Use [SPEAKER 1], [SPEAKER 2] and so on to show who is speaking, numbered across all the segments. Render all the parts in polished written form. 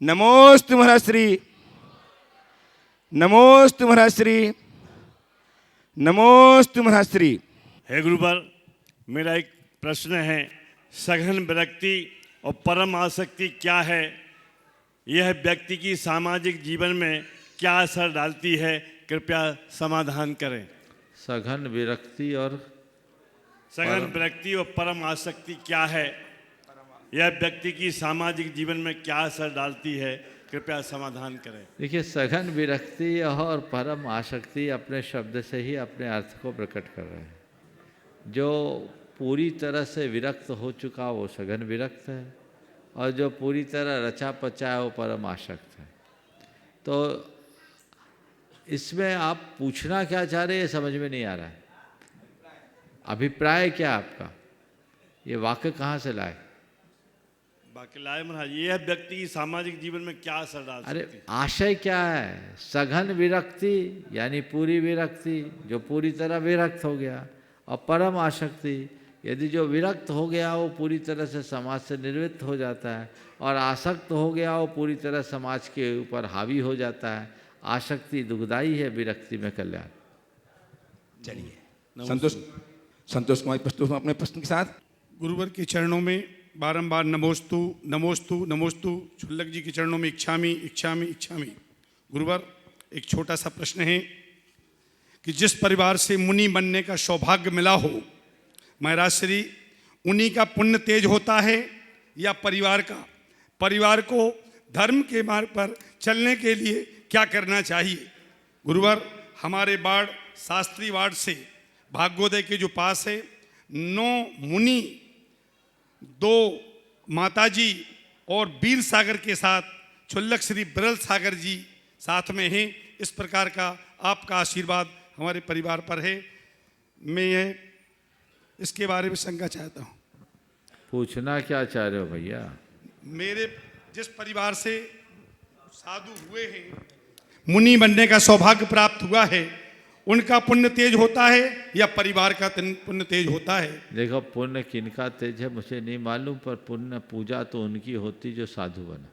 [SPEAKER 1] नमोस्तु महाराज श्री, नमोस्तु महाराज श्री, नमोस्तु महाराज श्री।
[SPEAKER 2] हे गुरुवर, मेरा एक प्रश्न है, सघन विरक्ति और परम आसक्ति क्या है? यह व्यक्ति की सामाजिक जीवन में क्या असर डालती है? कृपया समाधान करें।
[SPEAKER 3] सघन विरक्ति और
[SPEAKER 2] परम आसक्ति क्या है? यह व्यक्ति की सामाजिक जीवन में क्या असर डालती है? कृपया समाधान करें।
[SPEAKER 3] देखिए, सघन विरक्ति और परम आसक्ति अपने शब्द से ही अपने अर्थ को प्रकट कर रहे हैं। जो पूरी तरह से विरक्त हो चुका वो सघन विरक्त है, और जो पूरी तरह रचा पचा है वो परम आसक्त है। तो इसमें आप पूछना क्या चाह रहे हैं समझ में नहीं आ रहा है। अभिप्राय क्या आपका? ये वाक्य कहाँ से लाए?
[SPEAKER 2] बाकी लाए महाराज, यह व्यक्ति की सामाजिक जीवन में क्या असर डाल सकती है?
[SPEAKER 3] अरे आशय क्या है? सघन विरक्ति यानी पूरी विरक्ति, जो पूरी तरह विरक्त हो गया, और परम आसक्ति यदि जो विरक्त हो गया वो पूरी तरह से समाज से निर्वृत्त हो जाता है, और आसक्त हो गया वो पूरी तरह समाज के ऊपर हावी हो जाता है। आसक्ति दुखदाई है, विरक्ति में कल्याण।
[SPEAKER 1] चलिए, संतोष कुमार प्रस्तुत हूं अपने प्रश्न के साथ।
[SPEAKER 4] गुरुवर के चरणों में बारंबार नमोस्तु नमोस्तु नमोस्तु, छुल्लक जी के चरणों में इच्छामी इच्छामी इच्छामी। गुरुवर, एक छोटा सा प्रश्न है कि जिस परिवार से मुनि बनने का सौभाग्य मिला हो, महाराज श्री, उन्हीं का पुण्य तेज होता है या परिवार का? परिवार को धर्म के मार्ग पर चलने के लिए क्या करना चाहिए? गुरुवर, हमारे वार्ड शास्त्री वार्ड से भाग्योदय के जो पास है, 9 मुनि, 2 माताजी और वीर सागर के साथ छुल्लक श्री बिरल सागर जी साथ में हैं। इस प्रकार का आपका आशीर्वाद हमारे परिवार पर है। मैं इसके बारे में शंका चाहता हूँ।
[SPEAKER 3] पूछना क्या चाह रहे हो भैया?
[SPEAKER 4] मेरे जिस परिवार से साधु हुए हैं, मुनि बनने का सौभाग्य प्राप्त हुआ है, उनका पुण्य तेज होता है या परिवार का पुण्य तेज होता है?
[SPEAKER 3] देखो, पुण्य किनका तेज है मुझे नहीं मालूम, पर पुण्य पूजा तो उनकी होती जो साधु बना।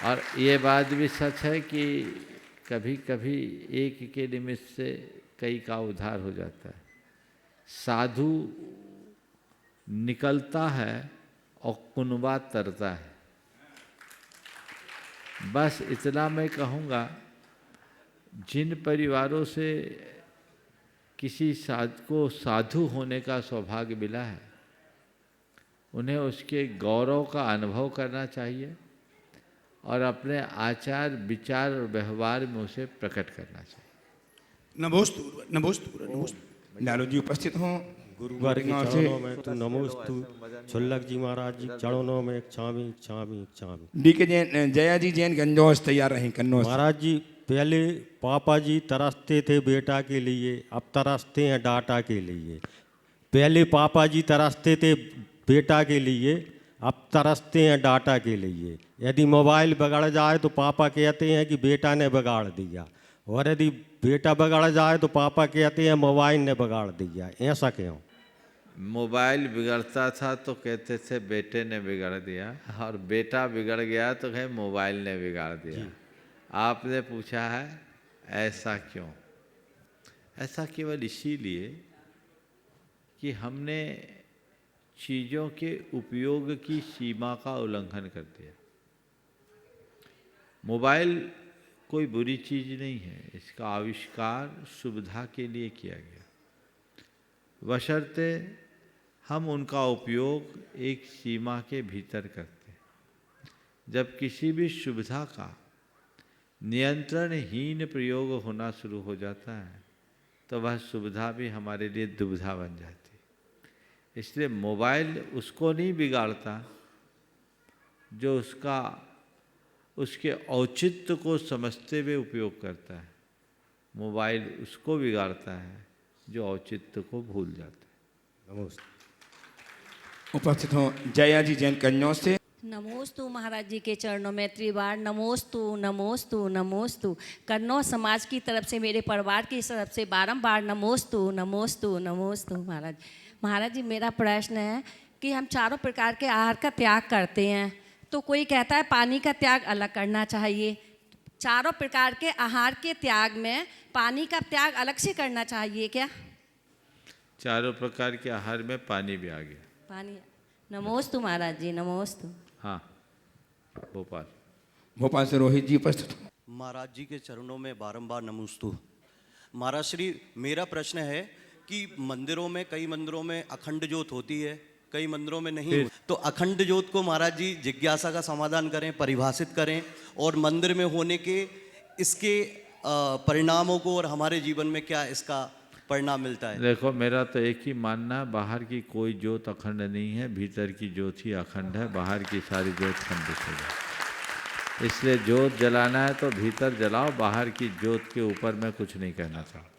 [SPEAKER 3] और ये बात भी सच है कि कभी कभी एक के निमित्त से कई का उद्धार हो जाता है। साधु निकलता है और कुनबा तरता है। बस इतना मैं कहूँगा, जिन परिवारों से किसी को साधु होने का सौभाग्य मिला है, उन्हें उसके गौरव का अनुभव करना चाहिए और अपने आचार विचार और व्यवहार में उसे प्रकट करना चाहिए।
[SPEAKER 4] नमोस्तु नमोस्तु नमोस्तु।
[SPEAKER 1] लालू जी उपस्थित हों।
[SPEAKER 5] गुरुवार के चरणों में तो नमोस्तु, छुल्लक जी महाराज जी चरणों में क्षामी क्षामी क्षामी।
[SPEAKER 1] डीके जैन, जया जी जैन गंजौस तैयार रहें कन्नौज।
[SPEAKER 5] महाराज जी, पहले पापा जी तरसते थे बेटा के लिए, अब तरसते हैं डाटा के लिए। पहले पापा जी तरसते थे बेटा के लिए, अब तरसते हैं डाटा के लिए। यदि मोबाइल बिगड़ जाए तो पापा कहते हैं कि बेटा ने बिगाड़ दिया, और यदि बेटा बिगड़ जाए तो पापा कहते हैं मोबाइल ने बिगाड़ दिया। ऐसा क्यों?
[SPEAKER 3] मोबाइल बिगड़ता था तो कहते थे बेटे ने बिगाड़ दिया, और बेटा बिगड़ गया तो कहे मोबाइल ने बिगाड़ दिया। आपने पूछा है ऐसा क्यों? ऐसा केवल इसीलिए कि हमने चीज़ों के उपयोग की सीमा का उल्लंघन कर दिया। मोबाइल कोई बुरी चीज़ नहीं है, इसका आविष्कार सुविधा के लिए किया गया, बशर्ते हम उनका उपयोग एक सीमा के भीतर करते हैं। जब किसी भी सुविधा का नियंत्रणहीन प्रयोग होना शुरू हो जाता है तो वह सुविधा भी हमारे लिए दुविधा बन जाती है। इसलिए मोबाइल उसको नहीं बिगाड़ता जो उसके औचित्य को समझते हुए उपयोग करता है। मोबाइल उसको बिगाड़ता है जो औचित्य को भूल जाता है।
[SPEAKER 5] नमस्ते।
[SPEAKER 1] उपस्थित हों जया जी जैन कन्नौज से।
[SPEAKER 6] नमोस्तु महाराज जी के चरणों में त्रिवार नमोस्तु नमोस्तु नमोस्तु। कन्नौज समाज की तरफ से, मेरे परिवार की तरफ से बारंबार नमोस्तु नमोस्तु नमोस्तु। महाराज जी, मेरा प्रश्न है कि हम चारों प्रकार के आहार का त्याग करते हैं, तो कोई कहता है पानी का त्याग अलग करना चाहिए। चारों प्रकार के आहार के त्याग में पानी का त्याग अलग से करना चाहिए क्या?
[SPEAKER 3] चारों प्रकार के आहार में पानी भी आ गया।
[SPEAKER 6] पानी। नमोस्तु महाराज जी, नमोस्तु।
[SPEAKER 3] हाँ, भोपाल।
[SPEAKER 1] भोपाल से रोहित जी उपस्थित हो।
[SPEAKER 7] महाराज जी के चरणों में बारंबार नमोस्तु। महाराज श्री, मेरा प्रश्न है कि मंदिरों में, कई मंदिरों में अखंड ज्योत होती है, कई मंदिरों में नहीं। तो अखंड ज्योत को महाराज जी जिज्ञासा का समाधान करें, परिभाषित करें, और मंदिर में होने के इसके परिणामों को और हमारे जीवन में क्या इसका परिणाम मिलता है।
[SPEAKER 3] देखो, मेरा तो एक ही मानना है, बाहर की कोई ज्योत अखंड नहीं है, भीतर की ज्योत ही अखंड है। बाहर की सारी ज्योत खंडित हो जाए। इसलिए ज्योत जलाना है तो भीतर जलाओ, बाहर की ज्योत के ऊपर मैं कुछ नहीं कहना चाहता।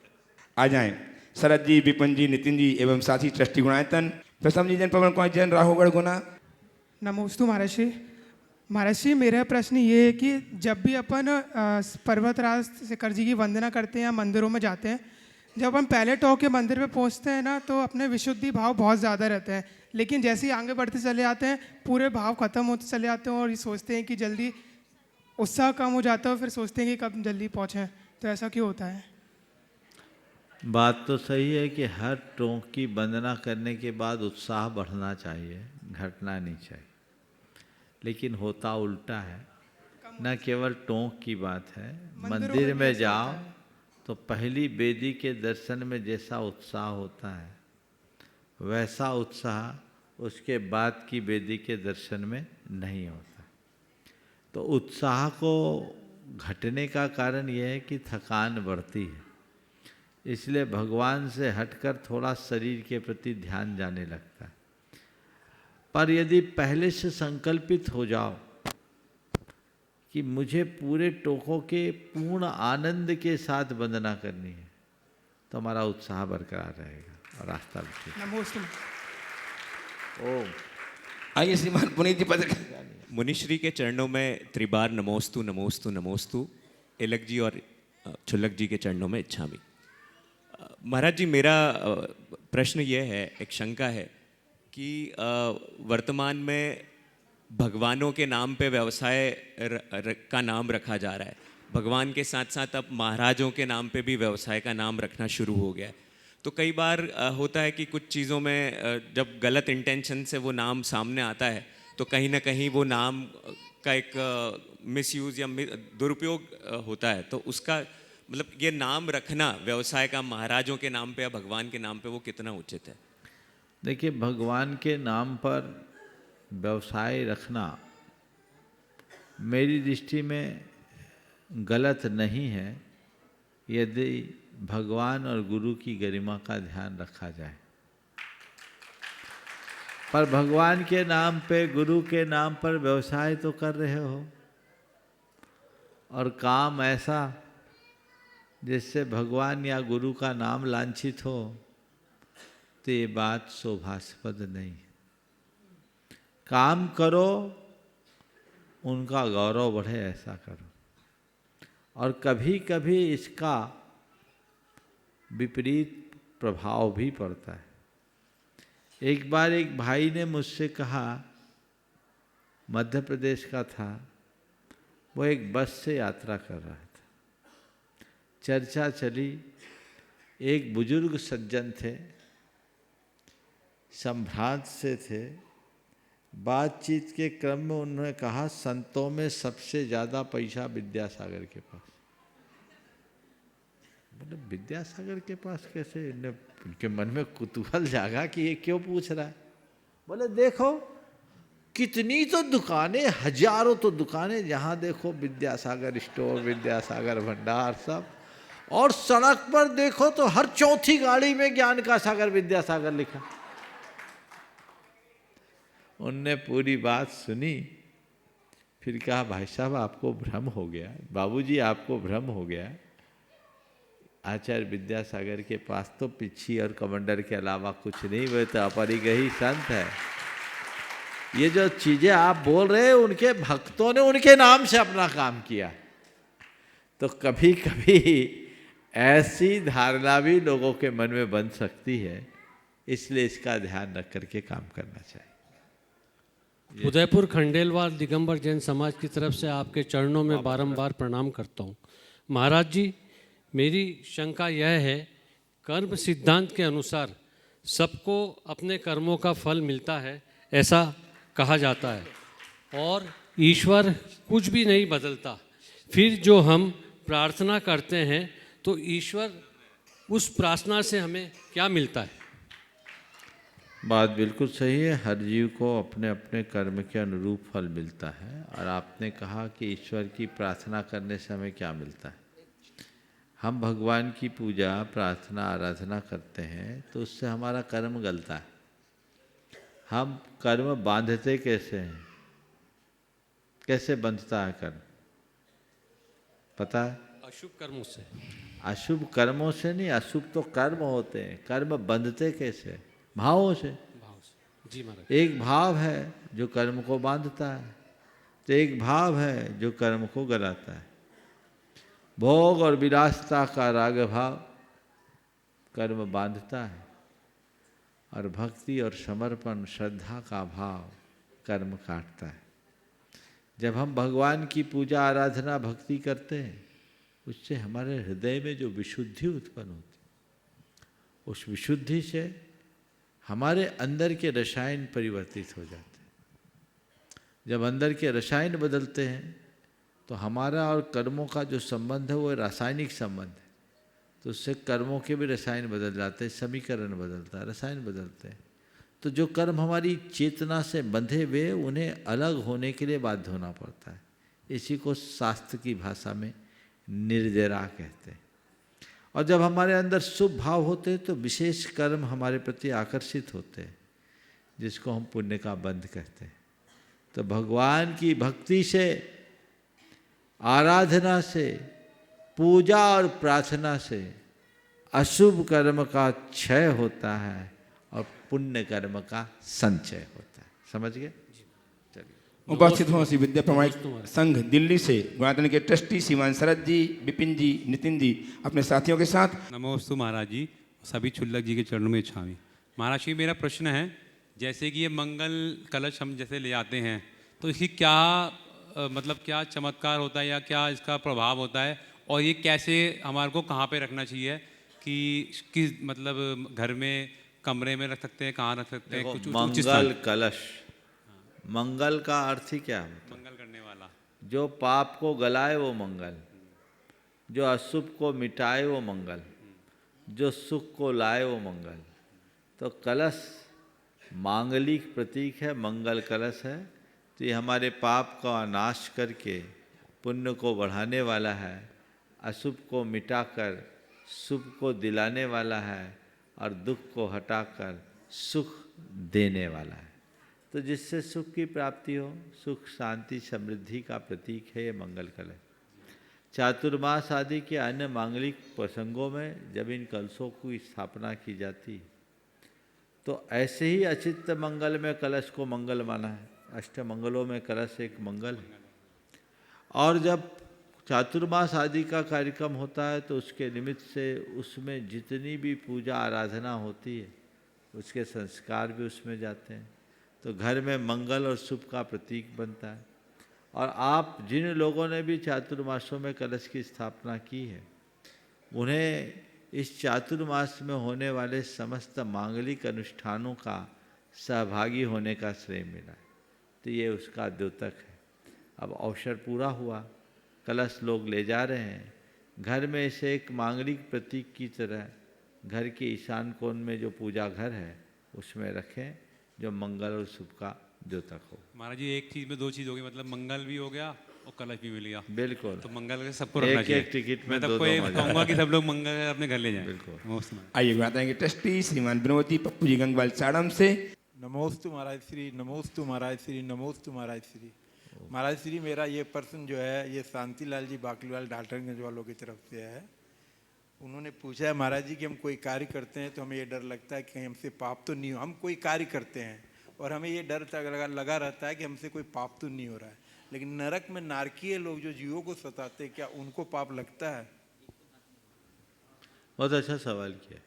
[SPEAKER 1] आ जाएं शरद जी, विपिन जी, नितिन जी एवं साथी ट्रस्टी गुणायतन, प्रसम जी, जैन, पवन कुमार जैन, राहुगढ़ गुना।
[SPEAKER 8] नमोस्तु महाराज श्री। महाराज श्री, मेरा प्रश्न ये है कि जब भी अपन पर्वतराज शिखर जी की वंदना करते हैं या मंदिरों में जाते हैं, जब हम पहले टॉक के मंदिर पे पहुंचते हैं ना, तो अपने विशुद्धि भाव बहुत ज़्यादा रहते हैं, लेकिन जैसे ही आगे बढ़ते चले आते हैं पूरे भाव खत्म होते चले आते हैं और ये सोचते हैं कि जल्दी, उत्साह कम हो जाता है, फिर सोचते हैं कि कब जल्दी पहुँचें। तो ऐसा क्यों होता है?
[SPEAKER 3] बात तो सही है कि हर टोंक की वंदना करने के बाद उत्साह बढ़ना चाहिए, घटना नहीं चाहिए, लेकिन होता उल्टा है। न केवल टोंक की बात है, मंदिर में जाओ तो पहली वेदी के दर्शन में जैसा उत्साह होता है वैसा उत्साह उसके बाद की वेदी के दर्शन में नहीं होता। तो उत्साह को घटने का कारण यह है कि थकान बढ़ती है, इसलिए भगवान से हटकर थोड़ा शरीर के प्रति ध्यान जाने लगता है। पर यदि पहले से संकल्पित हो जाओ कि मुझे पूरे टोकों के पूर्ण आनंद के साथ वंदना करनी है, तो हमारा उत्साह बरकरार रहेगा और रास्ता भी ठीक।
[SPEAKER 8] नमोस्तु।
[SPEAKER 3] ओम।
[SPEAKER 1] आइए श्रीमान पुनीत जी पद।
[SPEAKER 9] मुनिश्री के चरणों में त्रिबार नमोस्तु नमोस्तु नमोस्तु, एलक जी और छुल्लक जी के चरणों में इच्छामि। महाराज जी, मेरा प्रश्न ये है, एक शंका है कि वर्तमान में भगवानों के नाम पे व्यवसाय का नाम रखा जा रहा है। भगवान के साथ साथ अब महाराजों के नाम पे भी व्यवसाय का नाम रखना शुरू हो गया है। तो कई बार होता है कि कुछ चीज़ों में जब गलत इंटेंशन से वो नाम सामने आता है तो कहीं ना कहीं वो नाम का एक मिसयूज़ या दुरुपयोग होता है। तो उसका मतलब ये नाम रखना व्यवसाय का महाराजों के नाम पे या भगवान के नाम पे, वो कितना उचित है?
[SPEAKER 3] देखिए, भगवान के नाम पर व्यवसाय रखना मेरी दृष्टि में गलत नहीं है, यदि भगवान और गुरु की गरिमा का ध्यान रखा जाए। पर भगवान के नाम पे, गुरु के नाम पर व्यवसाय तो कर रहे हो और काम ऐसा जिससे भगवान या गुरु का नाम लांछित हो, तो ये बात शोभास्पद नहीं है। काम करो, उनका गौरव बढ़े, ऐसा करो। और कभी कभी इसका विपरीत प्रभाव भी पड़ता है। एक बार एक भाई ने मुझसे कहा, मध्य प्रदेश का था, वो एक बस से यात्रा कर रहा था। चर्चा चली, एक बुजुर्ग सज्जन थे, संभ्रांत से थे। बातचीत के क्रम में उन्होंने कहा, संतों में सबसे ज़्यादा पैसा विद्यासागर के पास। बोले, विद्यासागर के पास कैसे? उनके मन में कुतूहल जागा कि ये क्यों पूछ रहा है। बोले, देखो कितनी तो दुकानें, हजारों तो दुकानें, जहाँ देखो विद्यासागर स्टोर, विद्यासागर भंडार सब, और सड़क पर देखो तो हर चौथी गाड़ी में ज्ञान का सागर विद्यासागर लिखा। उनने पूरी बात सुनी, फिर कहा, भाई साहब आपको भ्रम हो गया, बाबूजी आपको भ्रम हो गया। आचार्य विद्यासागर के पास तो पिच्छी और कमंडर के अलावा कुछ नहीं, वे तो अपरिग्रही संत है। ये जो चीजें आप बोल रहे हैं, उनके भक्तों ने उनके नाम से अपना काम किया। तो कभी कभी ऐसी धारणा भी लोगों के मन में बन सकती है, इसलिए इसका ध्यान रख करके काम करना चाहिए।
[SPEAKER 10] उदयपुर खंडेलवाल दिगंबर जैन समाज की तरफ से आपके चरणों में बारंबार प्रणाम करता हूँ। महाराज जी, मेरी शंका यह है, कर्म सिद्धांत के अनुसार सबको अपने कर्मों का फल मिलता है, ऐसा कहा जाता है, और ईश्वर कुछ भी नहीं बदलता। फिर जो हम प्रार्थना करते हैं तो ईश्वर उस प्रार्थना से हमें क्या मिलता है?
[SPEAKER 3] बात बिल्कुल सही है। हर जीव को अपने अपने कर्म के अनुरूप फल मिलता है। और आपने कहा कि ईश्वर की प्रार्थना करने से हमें क्या मिलता है। हम भगवान की पूजा, प्रार्थना, आराधना करते हैं तो उससे हमारा कर्म गलता है। हम कर्म बांधते कैसे हैं? कैसे बंधता है कर्म, पता है?
[SPEAKER 10] अशुभ कर्मों से।
[SPEAKER 3] अशुभ कर्मों से नहीं, अशुभ तो कर्म होते हैं। कर्म बंधते कैसे? भावों से।
[SPEAKER 10] भाव से। जी महाराज।
[SPEAKER 3] एक भाव है जो कर्म को बांधता है, तो एक भाव है जो कर्म को गलाता है। भोग और विलासता का राग भाव कर्म बांधता है, और भक्ति और समर्पण, श्रद्धा का भाव कर्म काटता है। जब हम भगवान की पूजा, आराधना, भक्ति करते हैं, उससे हमारे हृदय में जो विशुद्धि उत्पन्न होती है, उस विशुद्धि से हमारे अंदर के रसायन परिवर्तित हो जाते हैं। जब अंदर के रसायन बदलते हैं तो हमारा और कर्मों का जो संबंध है वो रासायनिक संबंध है, तो उससे कर्मों के भी रसायन बदल जाते हैं, समीकरण बदलता है, रसायन बदलते हैं। तो जो कर्म हमारी चेतना से बंधे हुए, उन्हें अलग होने के लिए बाध्य होना पड़ता है। इसी को शास्त्र की भाषा में निर्जरा कहते हैं। और जब हमारे अंदर शुभ भाव होते हैं तो विशेष कर्म हमारे प्रति आकर्षित होते हैं, जिसको हम पुण्य का बंध कहते हैं। तो भगवान की भक्ति से, आराधना से, पूजा और प्रार्थना से अशुभ कर्म का क्षय होता है और पुण्य कर्म का संचय होता है। समझ गए?
[SPEAKER 1] उपस्थित हों श्री विद्या प्रमाणिक संघ दिल्ली से गुणायतन के ट्रस्टी श्रीमान शरद जी, विपिन जी, नितिन जी अपने साथियों के साथ।
[SPEAKER 11] नमोस्तु महाराज जी, सभी छुल्लक जी के चरणों में छावी। महाराज जी, मेरा प्रश्न है, जैसे कि ये मंगल कलश हम जैसे ले आते हैं तो इसकी क्या मतलब क्या चमत्कार होता है या क्या इसका प्रभाव होता है, और ये कैसे हमारे को कहाँ पे रखना चाहिए कि मतलब घर में, कमरे में रख सकते हैं, कहाँ रख सकते हैं? कुछ
[SPEAKER 3] मंगल कलश, मंगल का अर्थ ही क्या है?
[SPEAKER 11] मंगल करने वाला।
[SPEAKER 3] जो पाप को गलाए वो मंगल, जो अशुभ को मिटाए वो मंगल, जो सुख को लाए वो मंगल। तो कलश मांगलिक प्रतीक है, मंगल कलश है। तो ये हमारे पाप का नाश करके पुण्य को बढ़ाने वाला है, अशुभ को मिटाकर शुभ को दिलाने वाला है, और दुख को हटाकर सुख देने वाला है। तो जिससे सुख की प्राप्ति हो, सुख, शांति, समृद्धि का प्रतीक है ये मंगल कलश। चातुर्मास आदि के अन्य मांगलिक प्रसंगों में जब इन कलशों की स्थापना की जाती तो ऐसे ही अचित्त मंगल में कलश को मंगल माना है। अष्ट मंगलों में कलश एक मंगल है। और जब चातुर्मास आदि का कार्यक्रम होता है तो उसके निमित्त से उसमें जितनी भी पूजा आराधना होती है उसके संस्कार भी उसमें जाते हैं। तो घर में मंगल और शुभ का प्रतीक बनता है। और आप जिन लोगों ने भी चातुर्मासों में कलश की स्थापना की है, उन्हें इस चातुर्मास में होने वाले समस्त मांगलिक अनुष्ठानों का सहभागी होने का श्रेय मिला है। तो ये उसका द्योतक है। अब अवसर पूरा हुआ, कलश लोग ले जा रहे हैं। घर में इसे एक मांगलिक प्रतीक की तरह घर के ईशान कोण में जो पूजा घर है उसमें रखें, जो मंगल और शुभ का द्योतक हो।
[SPEAKER 11] महाराज जी, एक चीज में दो चीज हो गई, मतलब मंगल भी हो गया और कलश भी मिल गया।
[SPEAKER 3] बिल्कुल।
[SPEAKER 11] तो मंगल के सबको रखना चाहिए।
[SPEAKER 3] एक टिकट में
[SPEAKER 11] मैं सबको ये कहूँगा कि सब लोग मंगल अपने घर ले जाएं।
[SPEAKER 3] बिल्कुल।
[SPEAKER 1] आइए बताते हैं कि ट्रस्टी श्रीमान विनोदी पप्पू जी गंगवाल साड़म से।
[SPEAKER 12] नमोस्तु महाराज श्री, नमोस्तु महाराज श्री, नमोस्तु महाराज श्री। महाराज श्री, मेरा ये प्रश्न जो है ये शांतिलाल जी बाकलीवाल डाल्टनगंज वालों की तरफ से है। उन्होंने पूछा है महाराज जी कि हम कोई कार्य करते हैं तो हमें ये डर लगता है कि कहीं हमसे पाप तो नहीं हो। हम कोई कार्य करते हैं और हमें ये डर लगा रहता है कि हमसे कोई पाप तो नहीं हो रहा है, लेकिन नरक में नारकीय लोग जो जीवों को सताते हैं, क्या उनको पाप लगता है?
[SPEAKER 3] बहुत अच्छा सवाल किया।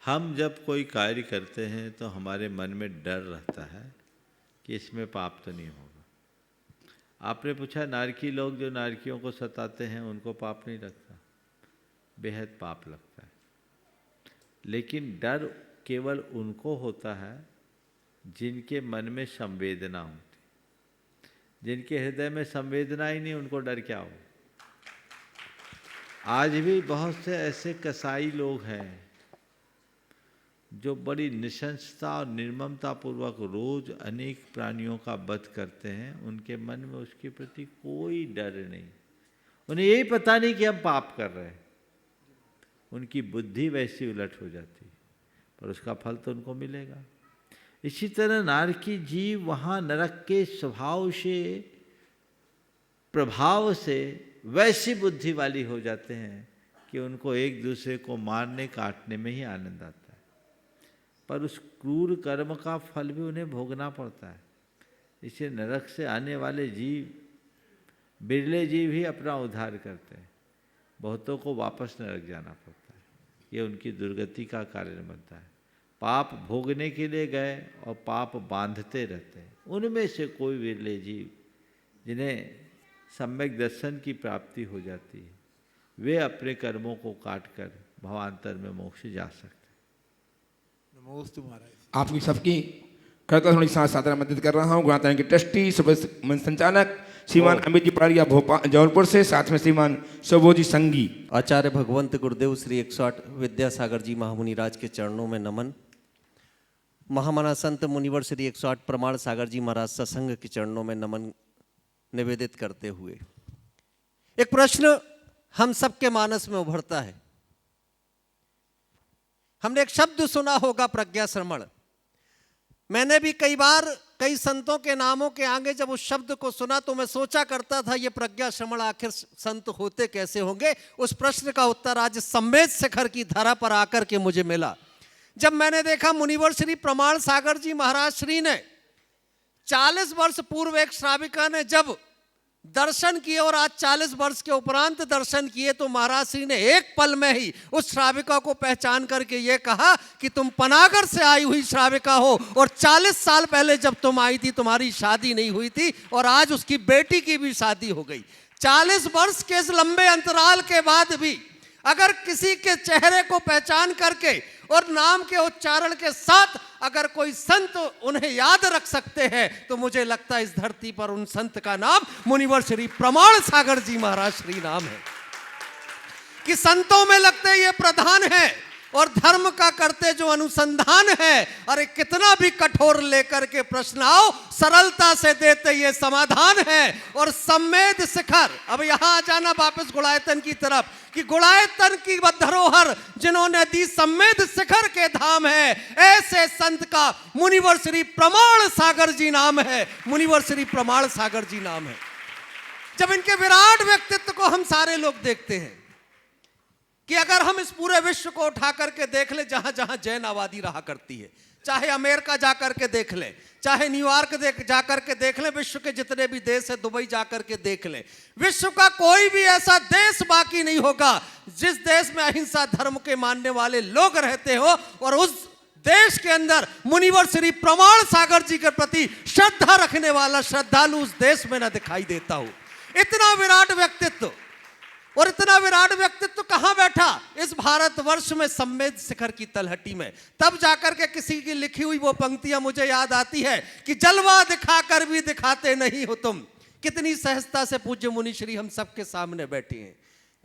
[SPEAKER 3] हम जब कोई कार्य करते हैं तो हमारे मन में डर रहता है कि कि इसमें पाप तो नहीं होगा। आपने पूछा नारकी लोग जो नारकियों को सताते हैं उनको पाप नहीं लगता, बेहद पाप लगता है। लेकिन डर केवल उनको होता है जिनके मन में संवेदना होती, जिनके हृदय में संवेदना ही नहीं, उनको डर क्या हो। आज भी बहुत से ऐसे कसाई लोग हैं जो बड़ी निशंसता और निर्ममता पूर्वक रोज अनेक प्राणियों का वध करते हैं। उनके मन में उसके प्रति कोई डर नहीं, उन्हें यही पता नहीं कि हम पाप कर रहे हैं। उनकी बुद्धि वैसी उलट हो जाती, पर उसका फल तो उनको मिलेगा। इसी तरह नारकी जीव वहाँ नरक के स्वभाव से, प्रभाव से वैसी बुद्धि वाली हो जाते हैं कि उनको एक दूसरे को मारने काटने में ही आनंद आता है, पर उस क्रूर कर्म का फल भी उन्हें भोगना पड़ता है। इसे नरक से आने वाले जीव, बिरले जीव ही अपना उद्धार करते हैं, बहुतों को वापस नरक जाना पड़ता है। ये उनकी दुर्गति का कारण बनता है। पाप भोगने के लिए गए और पाप बांधते रहते हैं। उनमें से कोई विरले जीव जिन्हें सम्यक दर्शन की प्राप्ति हो जाती है, वे अपने कर्मों को काटकर भवांतर में मोक्ष जा सकते हैं।
[SPEAKER 12] नमोस्तु महाराज।
[SPEAKER 1] आपकी सबकी करता थोड़ी साथ साधारण मदद कर रहा हूँ। गुणातारण के ट्रस्टी सुबह संचालक श्रीमान अमित जी पड़िया भोपाल जौनपुर से, साथ में श्रीमान शोभोजी संगी।
[SPEAKER 13] आचार्य भगवंत गुरुदेव श्री 108 विद्यासागर जी महामुनि राज के चरणों में नमन। महामना संत मुनिवर श्री 108 प्रमाण सागर जी महाराज सत्संग के चरणों में नमन निवेदित करते हुए एक प्रश्न हम सबके मानस में उभरता है। हमने एक शब्द सुना होगा, प्रज्ञा श्रवण। मैंने भी कई बार कई संतों के नामों के आगे जब उस शब्द को सुना तो मैं सोचा करता था ये प्रज्ञा श्रवण आखिर संत होते कैसे होंगे। उस प्रश्न का उत्तर आज सम्मेद शिखर की धरा पर आकर के मुझे मिला, जब मैंने देखा मुनिवर श्री प्रमाण सागर जी महाराज श्री ने 40 वर्ष पूर्व एक श्राविका ने जब दर्शन किए और आज 40 वर्ष के उपरांत दर्शन किए तो महाराज श्री ने एक पल में ही उस श्राविका को पहचान करके ये कहा कि तुम पनागर से आई हुई श्राविका हो और 40 साल पहले जब तुम आई थी तुम्हारी शादी नहीं हुई थी और आज उसकी बेटी की भी शादी हो गई। 40 वर्ष के इस लंबे अंतराल के बाद भी अगर किसी के चेहरे को पहचान करके और नाम के उच्चारण के साथ अगर कोई संत उन्हें याद रख सकते हैं तो मुझे लगता है इस धरती पर उन संत का नाम मुनिवर श्री प्रमाण सागर जी महाराज श्री नाम है। कि संतों में लगते ये प्रधान है और धर्म का करते जो अनुसंधान है। अरे कितना भी कठोर लेकर के प्रश्न आओ, सरलता से देते ये समाधान है। और सम्मेद शिखर, अब यहां आ जाना वापस गुड़ायतन की तरफ, कि गुड़ायतन की धरोहर जिन्होंने दी सम्मेद शिखर के धाम है, ऐसे संत का मुनिवर श्री प्रमाण सागर जी नाम है। मुनिवर श्री प्रमाण सागर जी नाम है। जब इनके विराट व्यक्तित्व को हम सारे लोग देखते हैं कि अगर हम इस पूरे विश्व को उठा करके देख ले, जहां जहां जैन आबादी रहा करती है, चाहे अमेरिका जाकर के देख ले, चाहे न्यूयॉर्क जाकर के देख ले, विश्व के जितने भी देश है, दुबई जाकर के देख ले, विश्व का कोई भी ऐसा देश बाकी नहीं होगा जिस देश में अहिंसा धर्म के मानने वाले लोग रहते हो और उस देश के अंदर मुनिवर श्री प्रमाण सागर जी के प्रति श्रद्धा रखने वाला श्रद्धालु उस देश में न दिखाई देता हो। इतना विराट व्यक्तित्व, और इतना विराट व्यक्तित्व कहां बैठा? इस भारतवर्ष में सम्मेद शिखर की तलहटी में। तब जाकर के किसी की लिखी हुई वो पंक्तियां मुझे याद आती है कि जलवा दिखाकर भी दिखाते नहीं हो तुम। कितनी सहजता से पूज्य मुनि श्री हम सबके सामने बैठे हैं।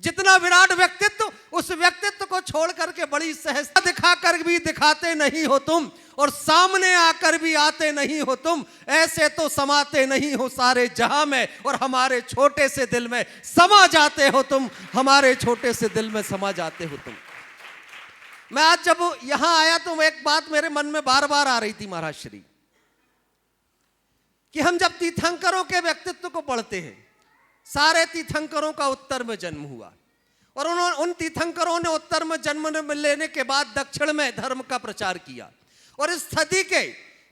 [SPEAKER 13] जितना विराट व्यक्तित्व, उस व्यक्तित्व को छोड़ करके बड़ी सहजता दिखाकर भी दिखाते नहीं हो तुम और सामने आकर भी आते नहीं हो तुम। ऐसे तो समाते नहीं हो सारे जहां में और हमारे छोटे से दिल में समा जाते हो तुम। हमारे छोटे से दिल में समा जाते हो तुम। मैं आज जब यहां आया तो एक बात मेरे मन में बार बार आ रही थी महाराज श्री, कि हम जब तीर्थंकरों के व्यक्तित्व को पढ़ते हैं, सारे तीर्थंकरों का उत्तर में जन्म हुआ और उन तीर्थंकरों ने उत्तर में जन्म लेने के बाद दक्षिण में धर्म का प्रचार किया। और इस सदी के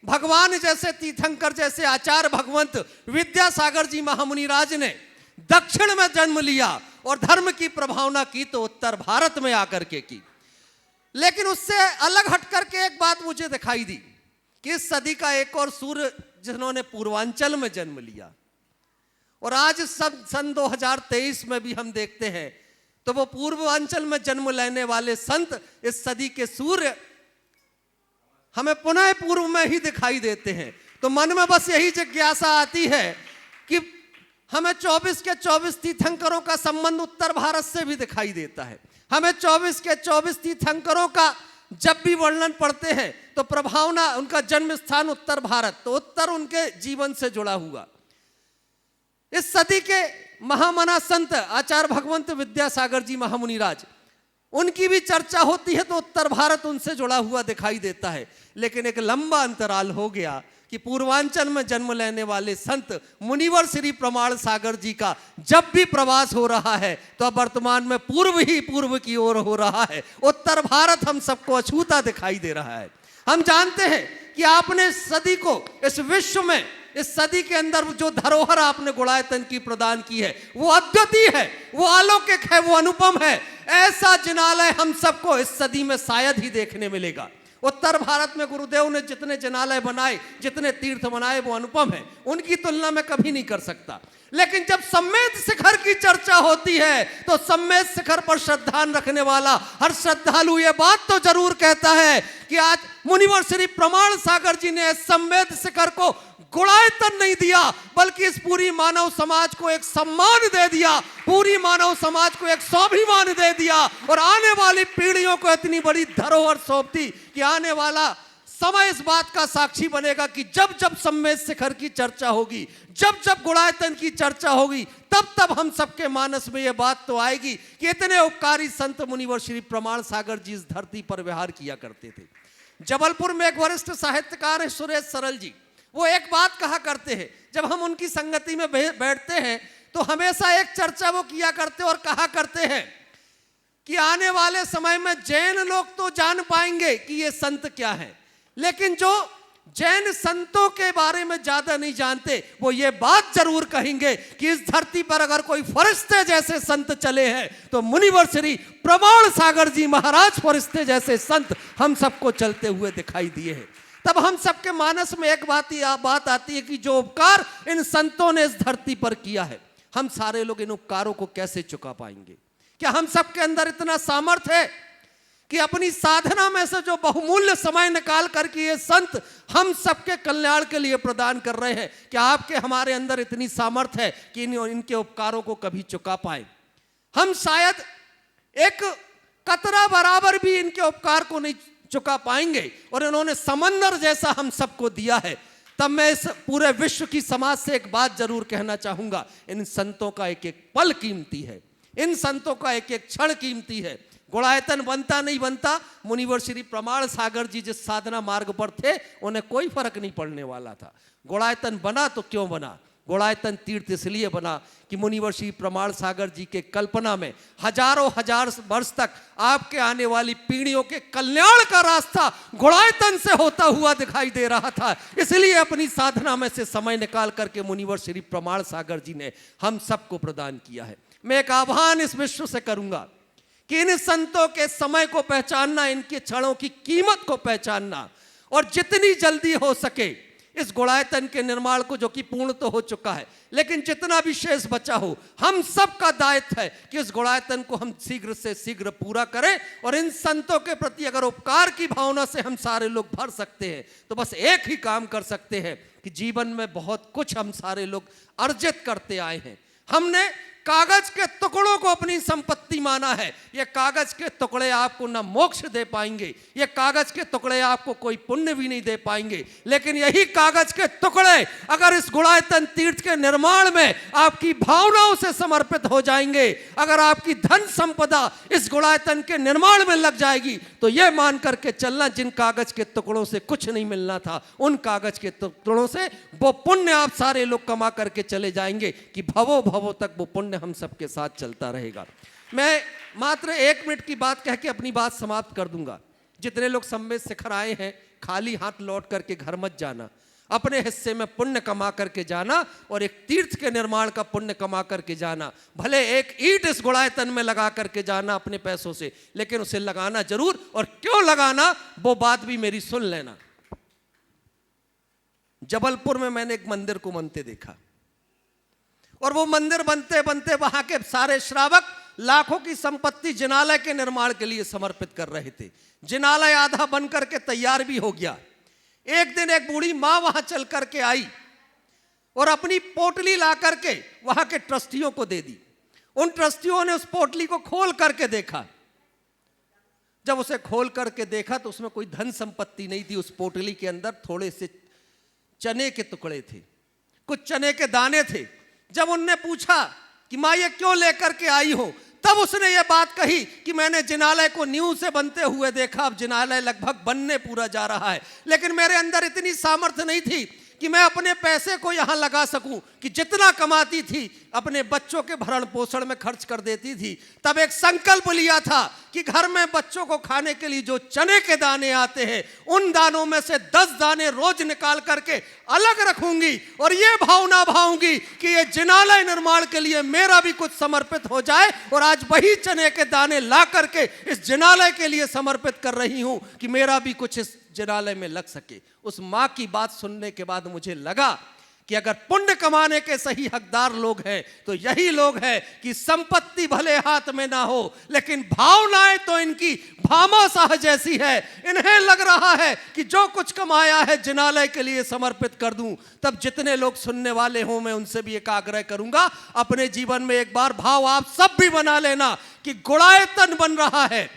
[SPEAKER 13] भगवान जैसे तीर्थंकर जैसे आचार्य भगवंत विद्यासागर जी महामुनि राज ने दक्षिण में जन्म लिया और धर्म की प्रभावना की तो उत्तर भारत में आकर के की। लेकिन उससे अलग हट करके एक बात मुझे दिखाई दी कि इस सदी का एक और सूर्य जिन्होंने पूर्वांचल में जन्म लिया। और आज सन 2023 में भी हम देखते हैं तो वो पूर्वांचल में जन्म लेने वाले संत इस सदी के सूर्य हमें पुनः पूर्व में ही दिखाई देते हैं। तो मन में बस यही जिज्ञासा आती है कि हमें 24 के 24 तीर्थंकरों का संबंध उत्तर भारत से भी दिखाई देता है। हमें 24 के 24 तीर्थंकरों का जब भी वर्णन पढ़ते हैं तो प्रभावना उनका जन्म स्थान उत्तर भारत, तो उत्तर उनके जीवन से जुड़ा हुआ। इस सदी के महामना संत आचार्य भगवंत विद्यासागर जी महामुनिराज, उनकी भी चर्चा होती है तो उत्तर भारत उनसे जुड़ा हुआ दिखाई देता है। लेकिन एक लंबा अंतराल हो गया कि पूर्वांचल में जन्म लेने वाले संत मुनिवर श्री प्रमाण सागर जी का जब भी प्रवास हो रहा है तो अब वर्तमान में पूर्व ही पूर्व की ओर हो रहा है। उत्तर भारत हम सबको अछूता दिखाई दे रहा है। हम जानते हैं कि आपने सदी को इस विश्व में, इस सदी के अंदर जो धरोहर आपने गुणायतन की प्रदान की है वो अद्वितीय है, वो अलौकिक है, वो अनुपम है। ऐसा जिनालय हम सबको इस सदी में शायद ही देखने मिलेगा। उत्तर भारत में गुरुदेव ने जितने जिनालय बनाए, जितने तीर्थ बनाए वो अनुपम है, उनकी तुलना में कभी नहीं कर सकता। लेकिन जब सम्मेद शिखर की चर्चा होती है तो सम्मेद शिखर पर श्रद्धा रखने वाला हर श्रद्धालु ये बात तो जरूर कहता है कि आज मुनिवर श्री प्रमाण सागर जी ने सम्मेद शिखर को गुणायतन नहीं दिया बल्कि इस पूरी मानव समाज को एक सम्मान दे दिया, पूरी मानव समाज को एक स्वाभिमान दे दिया और आने वाली पीढ़ियों को इतनी बड़ी धरोहर सौंप दी कि आने वाला समय इस बात का साक्षी बनेगा कि जब जब सम्मेद शिखर की चर्चा होगी, जब जब गुणायतन की चर्चा होगी, तब तब हम सबके मानस में यह बात तो आएगी कि इतने उपकारी संत मुनिवर श्री प्रमाण सागर जी इस धरती पर विहार किया करते थे। जबलपुर में एक वरिष्ठ साहित्यकार है सुरेश सरल जी, वो एक बात कहा करते हैं, जब हम उनकी संगति में बैठते हैं तो हमेशा एक चर्चा वो किया करते और कहा करते हैं कि आने वाले समय में जैन लोग तो जान पाएंगे कि ये संत क्या है, लेकिन जो जैन संतों के बारे में ज्यादा नहीं जानते वो ये बात जरूर कहेंगे कि इस धरती पर अगर कोई फरिश्ते जैसे संत चले हैं तो मुनिवर श्री प्रमाण सागर जी महाराज फरिश्ते जैसे संत हम सबको चलते हुए दिखाई दिए हैं। तब हम सबके मानस में एक बात आती है कि जो उपकार इन संतों ने इस धरती पर किया है, हम सारे लोग इन उपकारों को कैसे चुका पाएंगे? क्या हम सबके अंदर इतना सामर्थ्य है कि अपनी साधना में से जो बहुमूल्य समय निकाल करके ये संत हम सबके कल्याण के लिए प्रदान कर रहे हैं, क्या आपके हमारे अंदर इतनी सामर्थ्य है कि इनके उपकारों को कभी चुका पाए? हम शायद एक कतरा बराबर भी इनके उपकार को नहीं चुका पाएंगे और इन्होंने समंदर जैसा हम सबको दिया है। तब मैं इस पूरे विश्व की समाज से एक बात जरूर कहना चाहूंगा, इन संतों का एक एक पल कीमती है, इन संतों का एक एक क्षण कीमती है। गुणायतन बनता नहीं बनता, मुनिवर श्री प्रमाण सागर जी जिस साधना मार्ग पर थे उन्हें कोई फर्क नहीं पड़ने वाला था। गुणायतन बना तो क्यों बना? गुणायतन तीर्थ इसलिए बना कि मुनिवर श्री प्रमाण सागर जी के कल्पना में हजारों हजार वर्ष तक आपके आने वाली पीढ़ियों के कल्याण का रास्ता गुणायतन से होता हुआ दिखाई दे रहा था। इसलिए अपनी साधना में से समय निकाल करके मुनिवर श्री प्रमाण सागर जी ने हम सबको प्रदान किया है। मैं एक आह्वान इस विश्व से करूंगा कि इन संतों के समय को पहचानना, इनके क्षणों की कीमत को पहचानना और जितनी जल्दी हो सके इस गुणायतन के निर्माण को, जो कि पूर्ण तो हो चुका है लेकिन जितना भी शेष बचा हो, हम सब का दायित्व है कि इस गुणायतन को हम शीघ्र से शीघ्र पूरा करें। और इन संतों के प्रति अगर उपकार की भावना से हम सारे लोग भर सकते हैं तो बस एक ही काम कर सकते हैं कि जीवन में बहुत कुछ हम सारे लोग अर्जित करते आए हैं। हमने कागज के टुकड़ों को अपनी संपत्ति माना है। ये कागज के टुकड़े आपको ना मोक्ष दे पाएंगे, ये कागज के टुकड़े आपको कोई पुण्य भी नहीं दे पाएंगे, लेकिन यही कागज के टुकड़े अगर इस गुणायतन तीर्थ के निर्माण में आपकी भावनाओं से समर्पित हो जाएंगे, अगर आपकी धन संपदा इस गुणायतन के निर्माण में लग जाएगी, तो यह मान करके चलना जिन कागज के टुकड़ों से कुछ नहीं मिलना था, उन कागज के टुकड़ों से वो पुण्य आप सारे लोग कमा करके चले जाएंगे कि भवो भवो तक वो पुण्य हम सबके साथ चलता रहेगा। मैं मात्र 1 मिनट की बात कह के अपनी बात समाप्त कर दूंगा। जितने लोग सम्मेद शिखर आए हैं, खाली हाथ लौट करके घर मत जाना, अपने हिस्से में पुण्य कमा करके जाना और एक तीर्थ के निर्माण का पुण्य कमा करके जाना। भले एक ईंट इस गुणायतन में लगा करके जाना अपने पैसों से, लेकिन उसे लगाना जरूर। और क्यों लगाना वो बात भी मेरी सुन लेना। जबलपुर में मैंने एक मंदिर को बनते देखा, और वो मंदिर बनते बनते वहां के सारे श्रावक लाखों की संपत्ति जिनालय के निर्माण के लिए समर्पित कर रहे थे। जिनालय आधा बन करके तैयार भी हो गया। एक दिन एक बूढ़ी मां वहां चल करके आई और अपनी पोटली ला करके वहां के ट्रस्टियों को दे दी। उन ट्रस्टियों ने उस पोटली को खोल करके देखा। जब उसे खोल करके देखा तो उसमें कोई धन संपत्ति नहीं थी। उस पोटली के अंदर थोड़े से चने के टुकड़े थे, कुछ चने के दाने थे। जब उनने पूछा कि मां ये क्यों लेकर के आई हो, तब उसने ये बात कही कि मैंने जिनालय को नींव से बनते हुए देखा, अब जिनालय लगभग बनने पूरा जा रहा है, लेकिन मेरे अंदर इतनी सामर्थ्य नहीं थी कि मैं अपने पैसे को यहां लगा सकूं, कि जितना कमाती थी अपने बच्चों के भरण पोषण में खर्च कर देती थी। तब एक संकल्प लिया था कि घर में बच्चों को खाने के लिए जो चने के दाने आते हैं, उन दानों में से 10 दाने रोज निकाल करके अलग रखूंगी, और ये भावना भाऊंगी कि ये जिनालय निर्माण के लिए मेरा भी कुछ समर्पित हो जाए। और आज वही चने के दाने ला करके इस जिनालय के लिए समर्पित कर रही हूं कि मेरा भी कुछ इस जिनालय में लग सके। उस मां की बात सुनने के बाद मुझे लगा कि अगर पुण्य कमाने के सही हकदार लोग हैं तो यही लोग हैं कि संपत्ति भले हाथ में ना हो, लेकिन भावनाएं तो इनकी भामाशाह जैसी है। इन्हें लग रहा है कि जो कुछ कमाया है जिनालय के लिए समर्पित कर दूं। तब जितने लोग सुनने वाले हों, मैं उनसे भी एक आग्रह करूंगा, अपने जीवन में एक बार भाव आप सब भी बना लेना कि गुणायतन बन रहा है,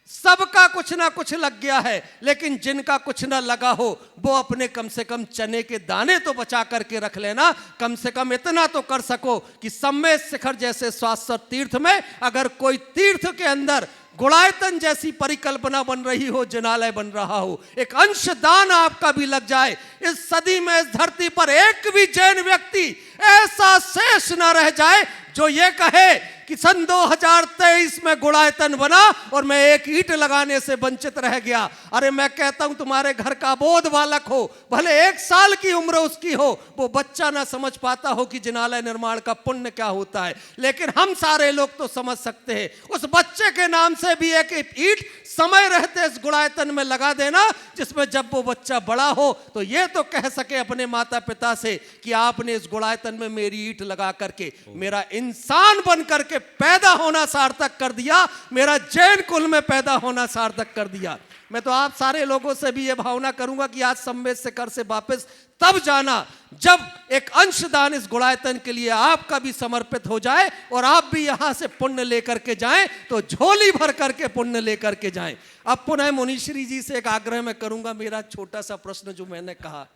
[SPEAKER 13] सबका कुछ ना कुछ लग गया है, लेकिन जिनका कुछ ना लगा हो वो अपने कम से कम चने के दाने तो बचा करके रख लेना। कम से कम इतना तो कर सको कि सम्मेद शिखर जैसे शाश्वत तीर्थ में अगर कोई तीर्थ के अंदर गुणायतन जैसी परिकल्पना बन रही हो, जिनालय बन रहा हो, एक अंशदान आपका भी लग जाए। इस सदी में इस धरती पर एक भी जैन व्यक्ति ऐसा शेष न रह जाए जो ये कहे कि सन 2023 में गुणायतन बना और मैं एक ईंट लगाने से वंचित रह गया। अरे मैं कहता हूं तुम्हारे घर का बोध बालक हो, भले 1 साल की उम्र उसकी हो, वो बच्चा ना समझ पाता हो कि जिनालय निर्माण का पुण्य क्या होता है, लेकिन हम सारे लोग तो समझ सकते हैं। उस बच्चे के नाम से भी एक ईंट समय रहते इस गुणायतन में लगा देना, जिसमें जब वो बच्चा बड़ा हो तो ये तो कह सके अपने माता पिता से कि आपने इस गुणायतन में मेरी ईंट लगा करके मेरा इंसान बन करके पैदा होना सार्थक कर दिया, मेरा जैन कुल में पैदा होना सार्थक कर दिया। मैं तो आप सारे लोगों से भी ये भावना करूंगा कि आज सम्मेद शिखर से वापस तब जाना जब एक अंशदान इस गुणायतन के लिए आपका भी समर्पित हो जाए और आप भी यहां से पुण्य लेकर के जाएं, तो झोली भर करके पुण्य लेकर के जाएं। अब पुनः मुनीश्री जी से एक आग्रह मैं करूंगा। मेरा छोटा सा प्रश्न जो मैंने कहा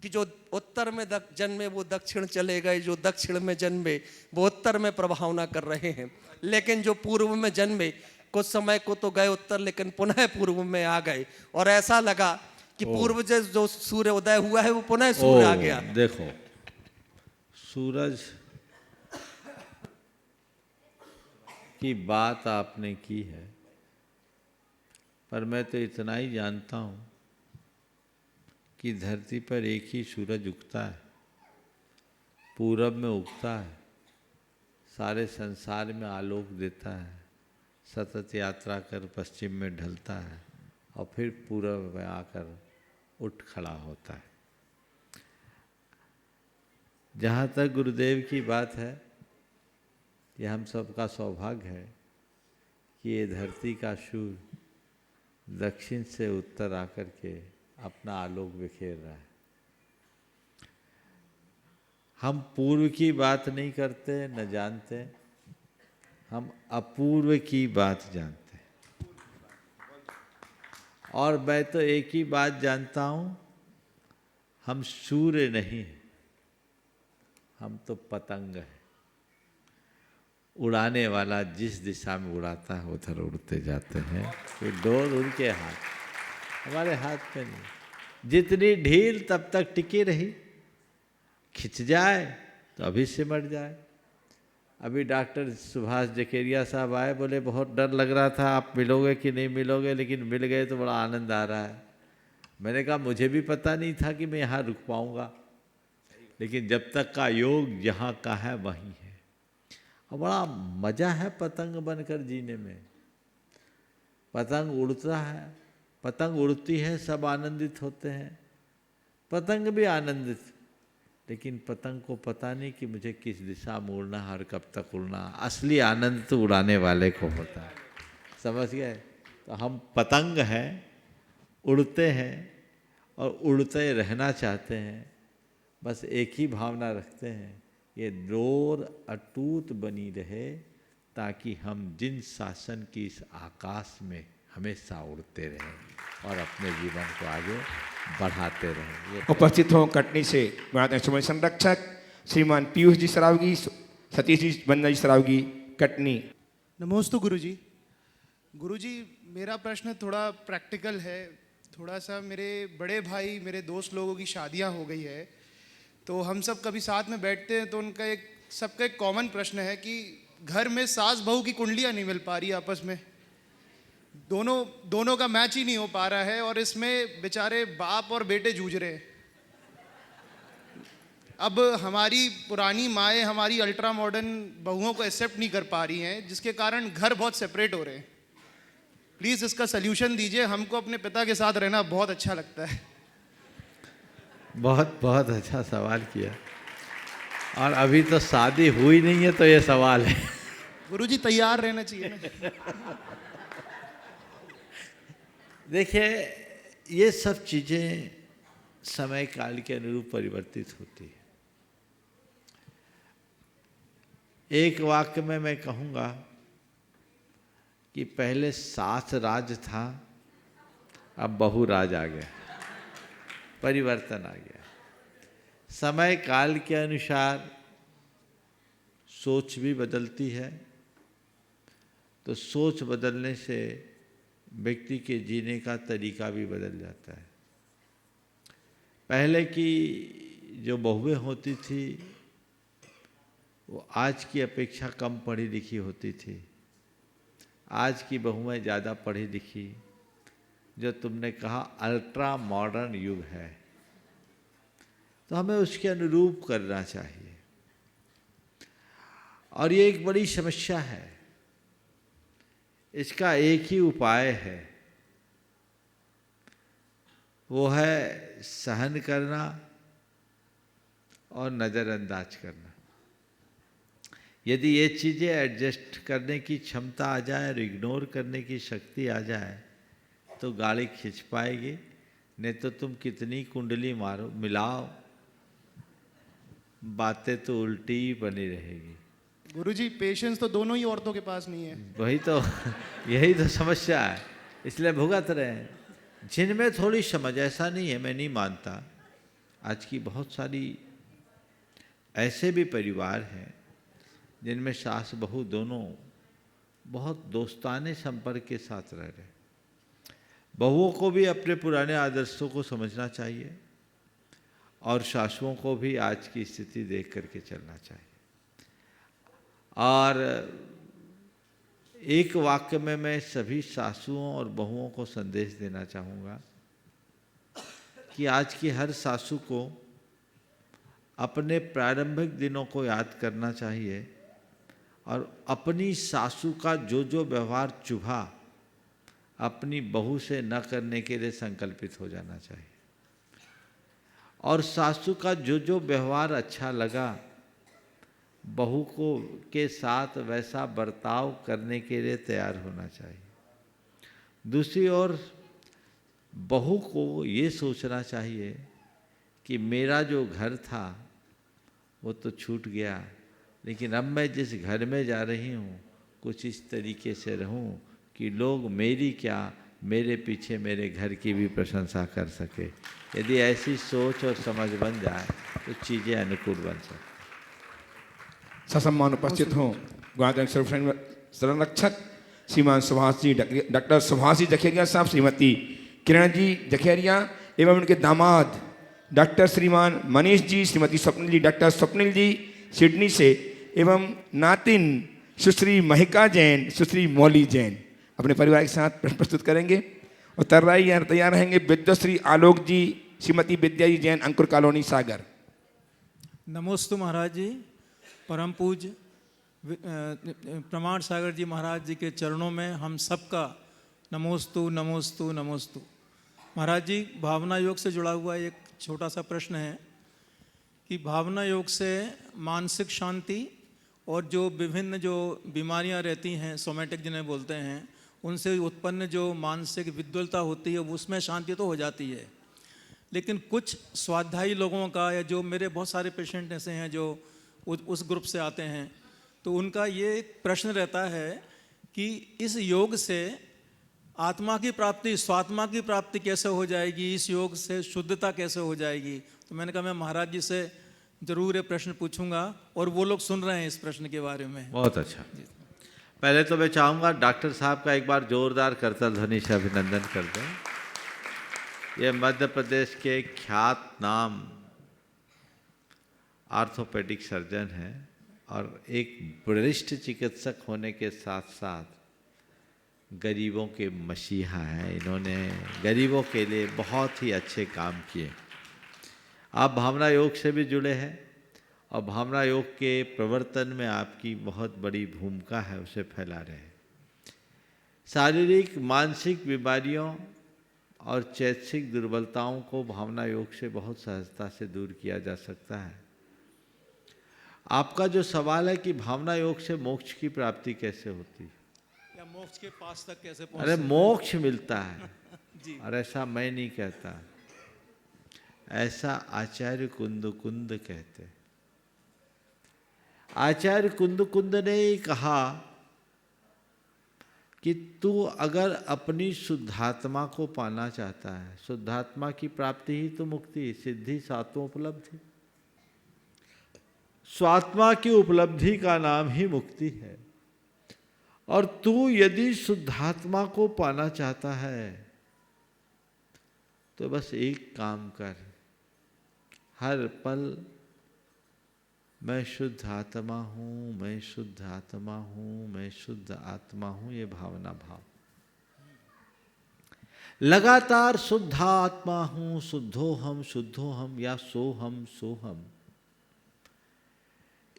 [SPEAKER 13] कि जो उत्तर में जन्मे वो दक्षिण चले गए, जो दक्षिण में जन्मे वो उत्तर में प्रभावना कर रहे हैं, लेकिन जो पूर्व में जन्मे कुछ समय को तो गए उत्तर, लेकिन पुनः पूर्व में आ गए, और ऐसा लगा कि पूर्व जो सूर्य उदय हुआ है वो पुनः सूर्य आ गया।
[SPEAKER 3] देखो, सूरज की बात आपने की है, पर मैं तो इतना ही जानता हूं कि धरती पर एक ही सूरज उगता है, पूरब में उगता है, सारे संसार में आलोक देता है, सतत यात्रा कर पश्चिम में ढलता है और फिर पूरब में आकर उठ खड़ा होता है। जहाँ तक गुरुदेव की बात है, ये हम सबका सौभाग्य है कि ये धरती का सूर्य दक्षिण से उत्तर आकर के अपना आलोक बिखेर रहा है। हम पूर्व की बात नहीं करते न जानते, हम अपूर्व की बात जानते हैं। और मैं तो एक ही बात जानता हूं, हम सूर्य नहीं हैं, हम तो पतंग हैं। उड़ाने वाला जिस दिशा में उड़ाता है उधर उड़ते जाते हैं, फिर डोर उनके हाथ, हमारे हाथ में नहीं। जितनी ढील तब तक टिकी रही, खिंच जाए तो अभी सिमट जाए। अभी डॉक्टर सुभाष जकेरिया साहब आए, बोले बहुत डर लग रहा था आप मिलोगे कि नहीं मिलोगे, लेकिन मिल गए तो बड़ा आनंद आ रहा है। मैंने कहा मुझे भी पता नहीं था कि मैं यहाँ रुक पाऊँगा, लेकिन जब तक का योग यहाँ का है वहीं है। और बड़ा मज़ा है पतंग बनकर जीने में। पतंग उड़ता है, पतंग उड़ती है, सब आनंदित होते हैं, पतंग भी आनंदित, लेकिन पतंग को पता नहीं कि मुझे किस दिशा में उड़ना है और कब तक उड़ना। असली आनंद तो उड़ाने वाले को होता है, समझ गए? तो हम पतंग हैं, उड़ते हैं और उड़ते रहना चाहते हैं, बस एक ही भावना रखते हैं, ये डोर अटूट बनी रहे ताकि हम जिन शासन की इस आकाश में हमेशा उड़ते रहें और अपने जीवन को आगे बढ़ाते रहें। ये
[SPEAKER 1] उपस्थित हों कटनी से गणतंत्र समूह संरक्षक श्रीमान पीयूष जी सरावगी, सतीश जी वंदना जी सरावगी, कटनी।
[SPEAKER 14] नमोस्तु गुरुजी। गुरुजी, मेरा प्रश्न थोड़ा प्रैक्टिकल है। थोड़ा सा मेरे बड़े भाई, मेरे दोस्त लोगों की शादियां हो गई है, तो हम सब कभी साथ में बैठते हैं तो उनका सबका एक कॉमन प्रश्न है कि घर में सास बहू की कुंडलियां नहीं मिल पा रही आपस में, दोनों का मैच ही नहीं हो पा रहा है और इसमें बेचारे बाप और बेटे जूझ रहे हैं। अब हमारी पुरानी माएँ हमारी अल्ट्रा मॉडर्न बहुओं को एक्सेप्ट नहीं कर पा रही हैं, जिसके कारण घर बहुत सेपरेट हो रहे हैं। प्लीज़ इसका सल्यूशन दीजिए। हमको अपने पिता के साथ रहना बहुत अच्छा लगता है।
[SPEAKER 3] बहुत बहुत अच्छा सवाल किया, और अभी तो शादी हुई नहीं है तो ये सवाल है।
[SPEAKER 14] गुरुजी, तैयार रहना चाहिए ना।
[SPEAKER 3] देखिए, ये सब चीज़ें समय काल के अनुरूप परिवर्तित होती है। एक वाक्य में मैं कहूँगा कि पहले सास राज था, अब बहु राज आ गया, परिवर्तन आ गया। समय काल के अनुसार सोच भी बदलती है, तो सोच बदलने से व्यक्ति के जीने का तरीका भी बदल जाता है। पहले की जो बहुएं होती थी वो आज की अपेक्षा कम पढ़ी लिखी होती थी। आज की बहुएं ज़्यादा पढ़ी लिखी, जो तुमने कहा अल्ट्रा मॉडर्न युग है, तो हमें उसके अनुरूप करना चाहिए। और ये एक बड़ी समस्या है। इसका एक ही उपाय है, वो है सहन करना और नज़रअंदाज करना। यदि ये चीज़ें एडजस्ट करने की क्षमता आ जाए और इग्नोर करने की शक्ति आ जाए तो गाड़ी खिंच पाएगी, नहीं तो तुम कितनी कुंडली मारो मिलाओ, बातें तो उल्टी ही बनी रहेगी।
[SPEAKER 14] गुरुजी, पेशेंस तो दोनों ही औरतों के पास नहीं है।
[SPEAKER 3] वही तो, यही तो समस्या है, इसलिए भुगत रहे हैं। जिनमें थोड़ी समझ, ऐसा नहीं है, मैं नहीं मानता, आज की बहुत सारी ऐसे भी परिवार हैं जिनमें सास बहू दोनों बहुत दोस्ताने संपर्क के साथ रह रहे। बहुओं को भी अपने पुराने आदर्शों को समझना चाहिए और सासुओं को भी आज की स्थिति देख करके चलना चाहिए। और एक वाक्य में मैं सभी सासुओं और बहुओं को संदेश देना चाहूँगा कि आज की हर सासू को अपने प्रारंभिक दिनों को याद करना चाहिए और अपनी सासू का जो जो व्यवहार चुभा अपनी बहू से न करने के लिए संकल्पित हो जाना चाहिए, और सासू का जो जो व्यवहार अच्छा लगा बहू को के साथ वैसा बर्ताव करने के लिए तैयार होना चाहिए। दूसरी ओर बहू को ये सोचना चाहिए कि मेरा जो घर था वो तो छूट गया, लेकिन अब मैं जिस घर में जा रही हूँ कुछ इस तरीके से रहूँ कि लोग मेरी क्या, मेरे पीछे मेरे घर की भी प्रशंसा कर सके। यदि ऐसी सोच और समझ बन जाए तो चीज़ें अनुकूल बन सकती।
[SPEAKER 1] ससम्मान उपस्थित हों गणतंत्र संरक्षक श्रीमान सुभाष जी, डॉक्टर सुभाष जी जखेरिया साहब, श्रीमती किरण जी जखेरिया एवं उनके दामाद डॉक्टर श्रीमान मनीष जी, श्रीमती स्वप्निल जी, डॉक्टर स्वप्निल जी सिडनी से, एवं नातिन सुश्री महिका जैन, सुश्री मौली जैन अपने परिवार के साथ प्रश्न प्रस्तुत करेंगे। और तैयार रहेंगे विद्याश्री आलोक जी, श्रीमती विद्या जी जैन, अंकुर कॉलोनी सागर।
[SPEAKER 15] नमोस्तु महाराज जी। परम पूज्य प्रमाण सागर जी महाराज जी के चरणों में हम सबका नमोस्तु नमोस्तु नमोस्तु। महाराज जी, भावना योग से जुड़ा हुआ एक छोटा सा प्रश्न है कि भावना योग से मानसिक शांति और जो विभिन्न जो बीमारियां रहती हैं, सोमैटिक जिन्हें बोलते हैं, उनसे उत्पन्न जो मानसिक विद्वलता होती है उसमें शांति तो हो जाती है, लेकिन कुछ स्वाध्यायी लोगों का, या जो मेरे बहुत सारे पेशेंट ऐसे हैं जो उस ग्रुप से आते हैं, तो उनका ये प्रश्न रहता है कि इस योग से आत्मा की प्राप्ति, स्वात्मा की प्राप्ति कैसे हो जाएगी, इस योग से शुद्धता कैसे हो जाएगी। तो मैंने कहा मैं महाराज जी से जरूर ये प्रश्न पूछूंगा, और वो लोग सुन रहे हैं इस प्रश्न के बारे में।
[SPEAKER 3] बहुत अच्छा। पहले तो मैं चाहूँगा डॉक्टर साहब का एक बार जोरदार करतल ध्वनि से अभिनंदन कर दें। ये मध्य प्रदेश के ख्यात नाम आर्थोपेडिक सर्जन हैं और एक वरिष्ठ चिकित्सक होने के साथ साथ गरीबों के मसीहा हैं। इन्होंने गरीबों के लिए बहुत ही अच्छे काम किए। आप भावना योग से भी जुड़े हैं और भावना योग के प्रवर्तन में आपकी बहुत बड़ी भूमिका है, उसे फैला रहे हैं। शारीरिक मानसिक बीमारियों और चैतसिक दुर्बलताओं को भावना योग से बहुत सहजता से दूर किया जा सकता है। आपका जो सवाल है कि भावना योग से मोक्ष की प्राप्ति कैसे होती है,
[SPEAKER 15] या मोक्ष के पास तक कैसे पहुंच
[SPEAKER 3] अरे मोक्ष मिलता है
[SPEAKER 15] जी।
[SPEAKER 3] और ऐसा मैं नहीं कहता, ऐसा आचार्य कुंद कहते। आचार्य कुंद ने ही कहा कि तू अगर अपनी शुद्धात्मा को पाना चाहता है, शुद्धात्मा की प्राप्ति ही तो मुक्ति, सिद्धि, सातों उपलब्धि। स्वात्मा की उपलब्धि का नाम ही मुक्ति है। और तू यदि शुद्धात्मा को पाना चाहता है तो बस एक काम कर, हर पल मैं शुद्ध आत्मा हूँ, मैं शुद्ध आत्मा हूँ, मैं शुद्ध आत्मा हूँ, ये भावना भाव। लगातार शुद्ध आत्मा हूँ, शुद्धो हम या सोहम,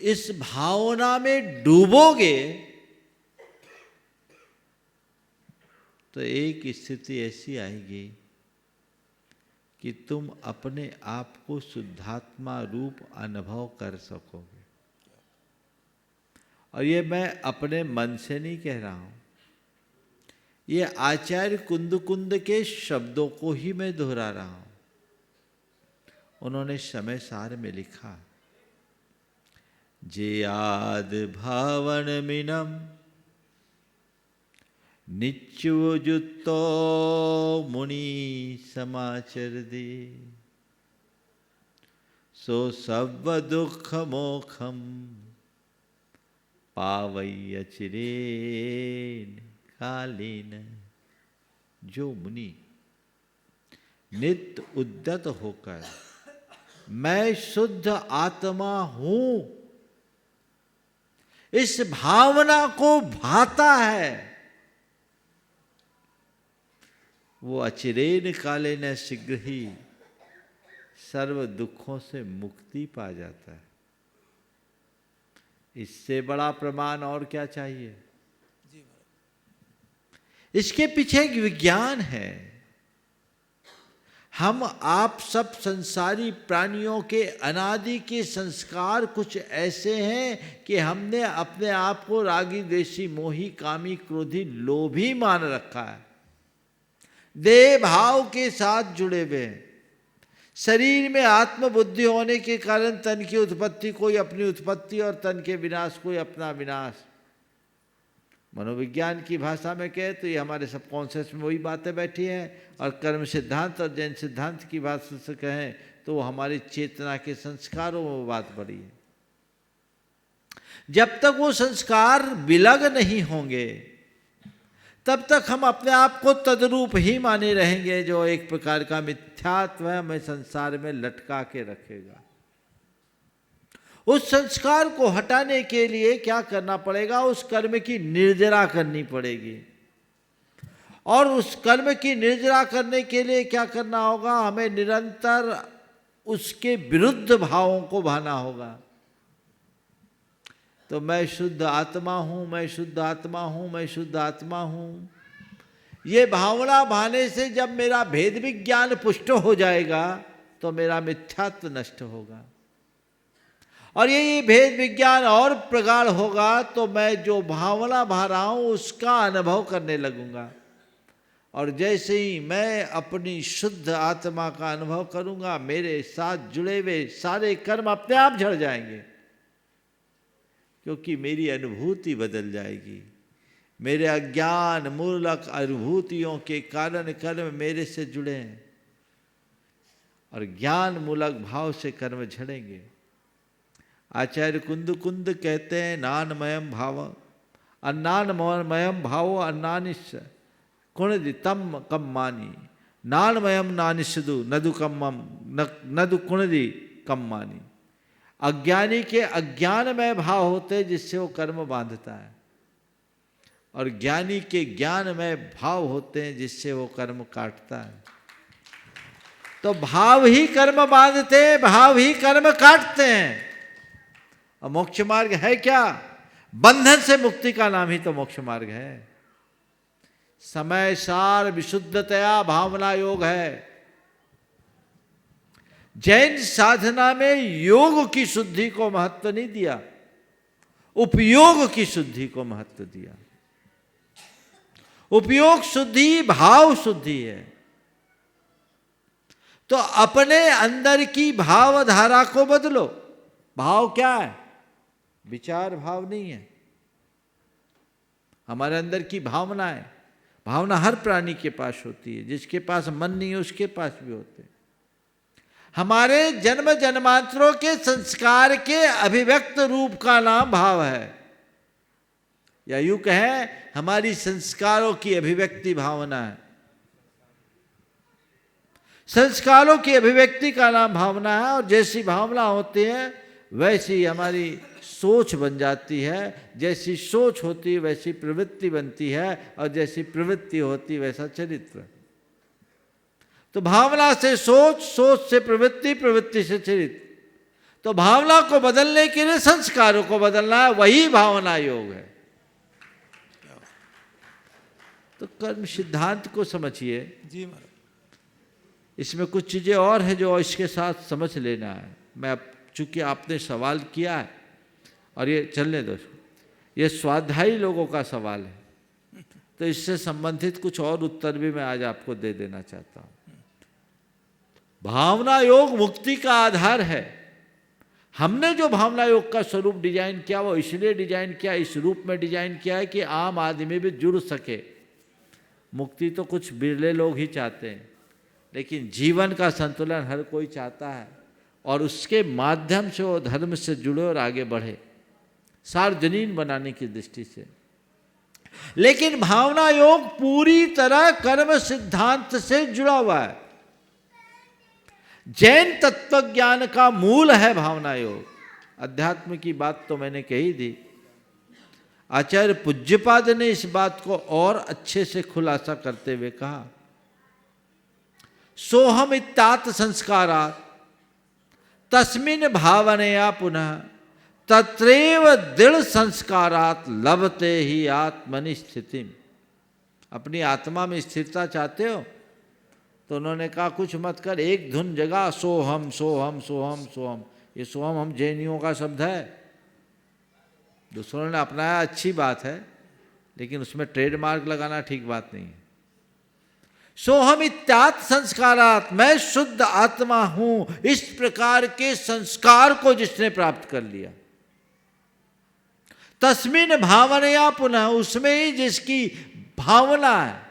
[SPEAKER 3] इस भावना में डूबोगे तो एक स्थिति ऐसी आएगी कि तुम अपने आप को शुद्धात्मा रूप अनुभव कर सकोगे। और ये मैं अपने मन से नहीं कह रहा हूं, ये आचार्य कुंद के शब्दों को ही मैं दोहरा रहा हूं। उन्होंने समय सार में लिखा, जे आद भावन मिनम निच्युजुत्तो मुनि समाचर दे, सो सब दुख मोखम पावई अचिरेन कालीन। जो मुनि नित्य उद्यत होकर मैं शुद्ध आत्मा हूं, इस भावना को भाता है, वो अचिरेन काले न शीघ्र ही सर्व दुखों से मुक्ति पा जाता है। इससे बड़ा प्रमाण और क्या चाहिए। इसके पीछे एक विज्ञान है। हम आप सब संसारी प्राणियों के अनादि के संस्कार कुछ ऐसे हैं कि हमने अपने आप को रागी, द्वेषी, मोही, कामी, क्रोधी, लोभी मान रखा है। देह भाव के साथ जुड़े हुए हैं। शरीर में आत्मबुद्धि होने के कारण तन की उत्पत्ति कोई अपनी उत्पत्ति और तन के विनाश कोई अपना विनाश। मनोविज्ञान की भाषा में कहे तो ये हमारे सबकॉन्शियस में वही बातें बैठी हैं, और कर्म सिद्धांत और जैन सिद्धांत की भाषा से कहें तो वो हमारी चेतना के संस्कारों में वो बात बड़ी है। जब तक वो संस्कार विलग नहीं होंगे तब तक हम अपने आप को तद्रूप ही माने रहेंगे, जो एक प्रकार का मिथ्यात्व हमें संसार में लटका के रखेगा। उस संस्कार को हटाने के लिए क्या करना पड़ेगा, उस कर्म की निर्जरा करनी पड़ेगी। और उस कर्म की निर्जरा करने के लिए क्या करना होगा, हमें निरंतर उसके विरुद्ध भावों को भाना होगा। तो मैं शुद्ध आत्मा हूँ, मैं शुद्ध आत्मा हूँ, मैं शुद्ध आत्मा हूँ, ये भावना भाने से जब मेरा भेद विज्ञान पुष्ट हो जाएगा तो मेरा मिथ्यात्व नष्ट होगा। और यही भेद विज्ञान और प्रगाढ़ होगा तो मैं जो भावना भा रहा हूं उसका अनुभव करने लगूंगा। और जैसे ही मैं अपनी शुद्ध आत्मा का अनुभव करूंगा, मेरे साथ जुड़े हुए सारे कर्म अपने आप झड़ जाएंगे, क्योंकि मेरी अनुभूति बदल जाएगी। मेरे अज्ञान मूलक अनुभूतियों के कारण कर्म मेरे से जुड़े हैं, और ज्ञान मूलक भाव से कर्म झड़ेंगे। आचार्य कुंद कहते हैं, नानमयम भाव अन्नानमयम भावो अन्नानिश कुणदि तम कम मानी, नानमयम नानिषदु नदु कम्मम नदु कुणदि कम मानी। अज्ञानी के अज्ञानमय भाव होते हैं जिससे वो कर्म बांधता है, और ज्ञानी के ज्ञानमय भाव होते हैं जिससे वो कर्म काटता है। तो भाव ही कर्म बांधते हैं, भाव ही कर्म काटते हैं। और मोक्ष मार्ग है क्या? बंधन से मुक्ति का नाम ही तो मोक्ष मार्ग है। समय सार विशुद्धतया भावना योग है। जैन साधना में योग की शुद्धि को महत्व नहीं दिया, उपयोग की शुद्धि को महत्व दिया। उपयोग शुद्धि भाव शुद्धि है। तो अपने अंदर की भावधारा को बदलो। भाव क्या है? विचार भाव नहीं है, हमारे अंदर की भावना है। भावना हर प्राणी के पास होती है, जिसके पास मन नहीं है उसके पास भी होते हैं। हमारे जन्म जन्मांतरों के संस्कार के अभिव्यक्त रूप का नाम भाव है, या यूं कहें हमारी संस्कारों की अभिव्यक्ति भावना है। संस्कारों की अभिव्यक्ति का नाम भावना है, और जैसी भावना होती है वैसी हमारी सोच बन जाती है। जैसी सोच होती है वैसी प्रवृत्ति बनती है, और जैसी प्रवृत्ति होती है वैसा चरित्र। तो भावना से सोच, सोच से प्रवृत्ति, प्रवृत्ति से चरित्र। तो भावना को बदलने के लिए संस्कारों को बदलना है, वही भावना योग है। तो कर्म सिद्धांत को समझिए
[SPEAKER 14] जी महाराज।
[SPEAKER 3] इसमें कुछ चीजें और है जो इसके साथ समझ लेना है। मैं चूंकि आपने सवाल किया है, और ये चलने दो, ये स्वाध्यायी लोगों का सवाल है, तो इससे संबंधित कुछ और उत्तर भी मैं आज आपको दे देना चाहता हूं। भावना योग मुक्ति का आधार है। हमने जो भावना योग का स्वरूप डिजाइन किया वो इसलिए डिजाइन किया, इस रूप में डिजाइन किया है कि आम आदमी भी जुड़ सके। मुक्ति तो कुछ बिरले लोग ही चाहते हैं, लेकिन जीवन का संतुलन हर कोई चाहता है, और उसके माध्यम से वो धर्म से जुड़े और आगे बढ़े, सार्वजनीन बनाने की दृष्टि से। लेकिन भावना योग पूरी तरह कर्म सिद्धांत से जुड़ा हुआ है। जैन तत्व ज्ञान का मूल है भावना योग। अध्यात्म की बात तो मैंने कही थी, आचार्य पूज्यपाद ने इस बात को और अच्छे से खुलासा करते हुए कहा, सोहम इत्तात संस्कारात् तस्मिन् भावनया पुनः तत्रैव दृढ़ संस्कारात् लभते ही आत्मनि स्थितिम। अपनी आत्मा में स्थिरता चाहते हो तो उन्होंने कहा कुछ मत कर, एक धुन जगह सोहम सोहम सोहम सोहम। ये सोहम हम जैनियों का शब्द है, दूसरों ने अपनाया, अच्छी बात है, लेकिन उसमें ट्रेडमार्क लगाना ठीक बात नहीं है। सोहम इत्यात् संस्कारात्, मैं शुद्ध आत्मा हूं, इस प्रकार के संस्कार को जिसने प्राप्त कर लिया, तस्मिन् भावनया पुनः, उसमें ही जिसकी भावना है,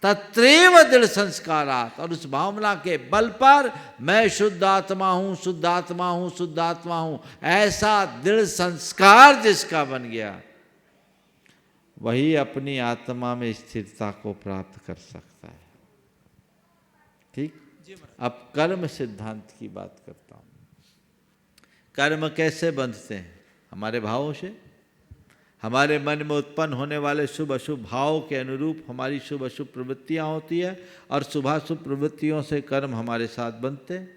[SPEAKER 3] तत्रैव दृढ़ संस्कारात्, और उस भावना के बल पर मैं शुद्ध आत्मा हूं, शुद्ध आत्मा हूं, शुद्ध आत्मा हूं, ऐसा दृढ़ संस्कार जिसका बन गया, वही अपनी आत्मा में स्थिरता को प्राप्त कर सकता है। ठीक। अब कर्म सिद्धांत की बात करता हूं। कर्म कैसे बंधते हैं? हमारे भावों से। हमारे मन में उत्पन्न होने वाले शुभ अशुभ भाव के अनुरूप हमारी शुभ अशुभ प्रवृत्तियां होती है, और शुभाशुभ प्रवृत्तियों से कर्म हमारे साथ बनते हैं।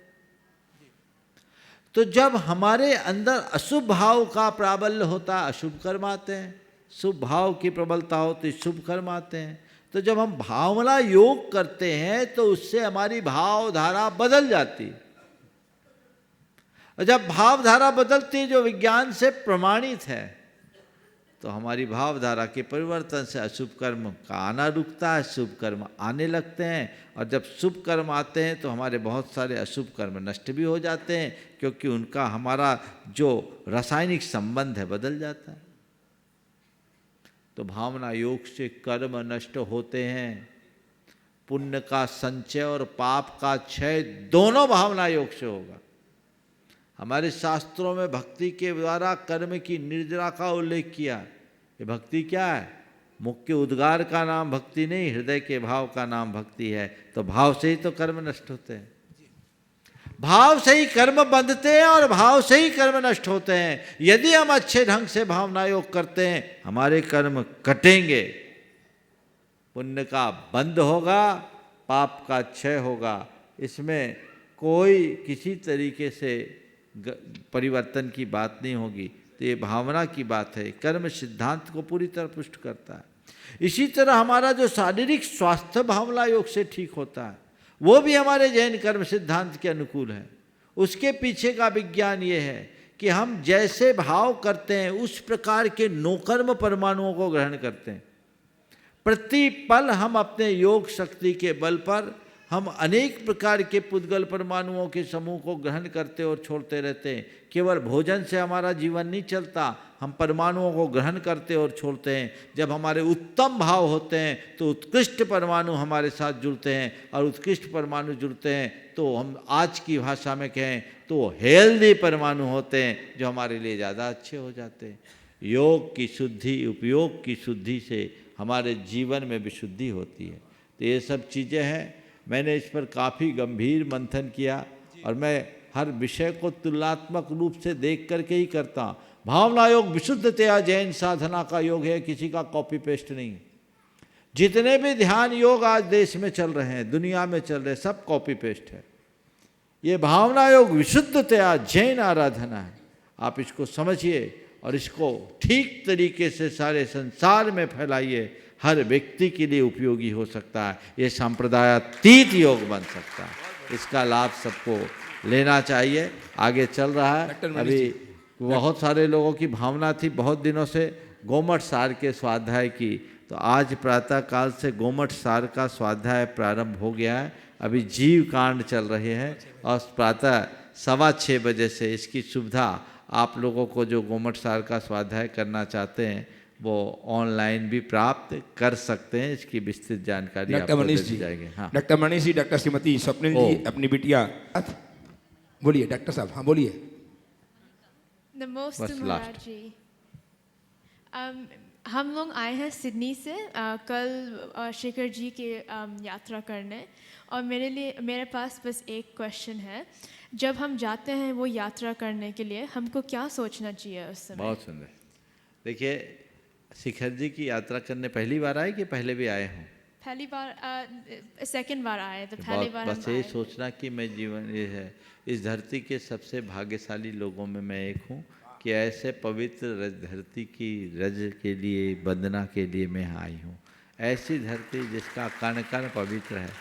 [SPEAKER 3] तो जब हमारे अंदर अशुभ भाव का प्राबल्य होता है, अशुभ कर्म आते हैं। शुभ भाव की प्रबलता होती, शुभ कर्म आते हैं। तो जब हम भावना योग करते हैं तो उससे हमारी भावधारा बदल जाती है। और जब भावधारा बदलती है जो विज्ञान से प्रमाणित है, तो हमारी भावधारा के परिवर्तन से अशुभ कर्म का आना रुकता है, शुभ कर्म आने लगते हैं। और जब शुभ कर्म आते हैं तो हमारे बहुत सारे अशुभ कर्म नष्ट भी हो जाते हैं, क्योंकि उनका हमारा जो रासायनिक संबंध है बदल जाता है। तो भावना योग से कर्म नष्ट होते हैं। पुण्य का संचय और पाप का क्षय दोनों भावना योग से होगा। हमारे शास्त्रों में भक्ति के द्वारा कर्म की निर्जरा का उल्लेख किया। ये भक्ति क्या है? मुख के उद्गार का नाम भक्ति नहीं, हृदय के भाव का नाम भक्ति है। तो भाव से ही तो कर्म नष्ट होते हैं, भाव से ही कर्म बंधते हैं और भाव से ही कर्म नष्ट होते हैं। यदि हम अच्छे ढंग से भावना योग करते हैं, हमारे कर्म कटेंगे, पुण्य का बंध होगा, पाप का क्षय होगा। इसमें कोई किसी तरीके से परिवर्तन की बात नहीं होगी। तो ये भावना की बात है, कर्म सिद्धांत को पूरी तरह पुष्ट करता है। इसी तरह हमारा जो शारीरिक स्वास्थ्य भावना योग से ठीक होता है, वो भी हमारे जैन कर्म सिद्धांत के अनुकूल है। उसके पीछे का विज्ञान ये है कि हम जैसे भाव करते हैं उस प्रकार के नोकर्म परमाणुओं को ग्रहण करते हैं। प्रति पल हम अपने योग शक्ति के बल पर हम अनेक प्रकार के पुद्गल परमाणुओं के समूह को ग्रहण करते और छोड़ते रहते हैं। केवल भोजन से हमारा जीवन नहीं चलता, हम परमाणुओं को ग्रहण करते और छोड़ते हैं। जब हमारे उत्तम भाव होते हैं तो उत्कृष्ट परमाणु हमारे साथ जुड़ते हैं, और उत्कृष्ट परमाणु जुड़ते हैं तो हम आज की भाषा में कहें तो हेल्दी परमाणु होते हैं, जो हमारे लिए ज़्यादा अच्छे हो जाते हैं। योग की शुद्धि, उपयोग की शुद्धि से हमारे जीवन में विशुद्धि होती है। तो ये सब चीज़ें हैं। मैंने इस पर काफ़ी गंभीर मंथन किया, और मैं हर विषय को तुलनात्मक रूप से देख करके ही करता हूँ। भावना योग विशुद्धतया जैन साधना का योग है, किसी का कॉपी पेस्ट नहीं। जितने भी ध्यान योग आज देश में चल रहे हैं, दुनिया में चल रहे हैं, सब कॉपी पेस्ट है। ये भावना योग विशुद्धतया जैन आराधना है। आप इसको समझिए और इसको ठीक तरीके से सारे संसार में फैलाइए। हर व्यक्ति के लिए उपयोगी हो सकता है। ये संप्रदायातीत योग बन सकता है। इसका लाभ सबको लेना चाहिए। आगे चल रहा है। अभी बहुत सारे लोगों की भावना थी बहुत दिनों से गोमठ सार के स्वाध्याय की, तो आज प्रातः काल से गोमठ सार का स्वाध्याय प्रारंभ हो गया है। अभी जीव कांड चल रहे हैं, और प्रातः 6:15 बजे से इसकी सुविधा आप लोगों को जो गोमठ सार का स्वाध्याय करना चाहते हैं वो ऑनलाइन भी प्राप्त कर सकते हैं। इसकी विस्तृत जानकारी
[SPEAKER 1] डॉक्टर मनीष जी
[SPEAKER 3] जाएंगे। हाँ,
[SPEAKER 1] डॉक्टर मनीष जी, डॉक्टर श्रीमती स्वप्निल जी अपनी बिटिया, बोलिए डॉक्टर साहब। हाँ बोलिए।
[SPEAKER 16] नमस्ते महाराज जी। हम लोग आए हैं सिडनी से कल शेखर जी की यात्रा करने, और मेरे पास बस एक क्वेश्चन है। जब हम जाते हैं वो यात्रा करने के लिए, हमको क्या सोचना चाहिए उस समय?
[SPEAKER 3] बहुत सुंदर। देखिए, शिखर जी की यात्रा करने पहली बार आए कि पहले भी आए हों?
[SPEAKER 16] पहली बार, सेकंड बार आए तो पहली बार
[SPEAKER 3] बस ये सोचना कि मैं जीवन ये है, इस धरती के सबसे भाग्यशाली लोगों में मैं एक हूँ कि ऐसे पवित्र धरती की रज के लिए, वंदना के लिए मैं आई हूँ। ऐसी धरती जिसका कण कण पवित्र है,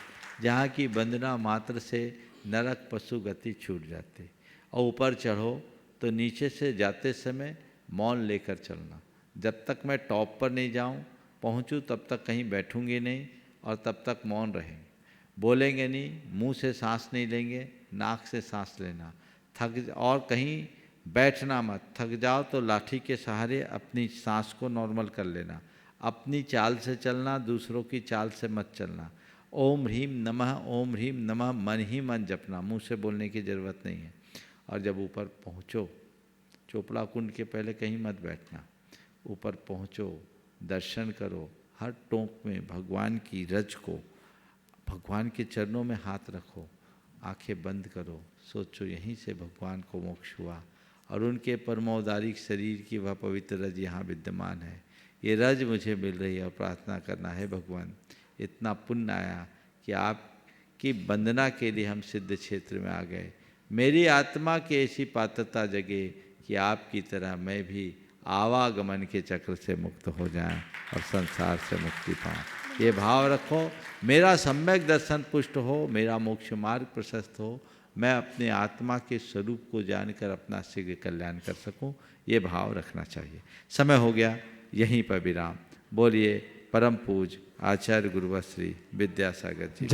[SPEAKER 3] जहाँ की वंदना मात्र से नरक पशु गति छूट जाती। और ऊपर चढ़ो तो नीचे से जाते समय मौन लेकर चलना। जब तक मैं टॉप पर नहीं जाऊँ पहुँचूँ तब तक कहीं बैठूंगी नहीं, और तब तक मौन रहेंगे, बोलेंगे नहीं, मुंह से सांस नहीं लेंगे, नाक से सांस लेना। और कहीं बैठना मत, थक जाओ तो लाठी के सहारे अपनी सांस को नॉर्मल कर लेना। अपनी चाल से चलना, दूसरों की चाल से मत चलना। ओम ह्रीम नमः, ओम ह्रीम नमः मन ही मन जपना, मुंह से बोलने की ज़रूरत नहीं है। और जब ऊपर पहुँचो, चोपड़ा कुंड के पहले कहीं मत बैठना, ऊपर पहुँचो, दर्शन करो, हर टोंक में भगवान की रज को, भगवान के चरणों में हाथ रखो, आंखें बंद करो, सोचो यहीं से भगवान को मोक्ष हुआ, और उनके परमोदारिक शरीर की वह पवित्र रज यहाँ विद्यमान है। ये रज मुझे मिल रही है, और प्रार्थना करना है भगवान इतना पुण्य आया कि आपकी वंदना के लिए हम सिद्ध क्षेत्र में आ गए। मेरी आत्मा की ऐसी पात्रता जगे कि आपकी तरह मैं भी आवागमन के चक्र से मुक्त हो जाएं और संसार से मुक्ति पाऊँ। ये भाव रखो, मेरा सम्यक दर्शन पुष्ट हो, मेरा मोक्ष मार्ग प्रशस्त हो, मैं अपने आत्मा के स्वरूप को जानकर अपना शीघ्र कल्याण कर सकूं, ये भाव रखना चाहिए। समय हो गया, यहीं पर विराम। बोलिए परम पूज आचार्य गुरुवर श्री विद्यासागर जी।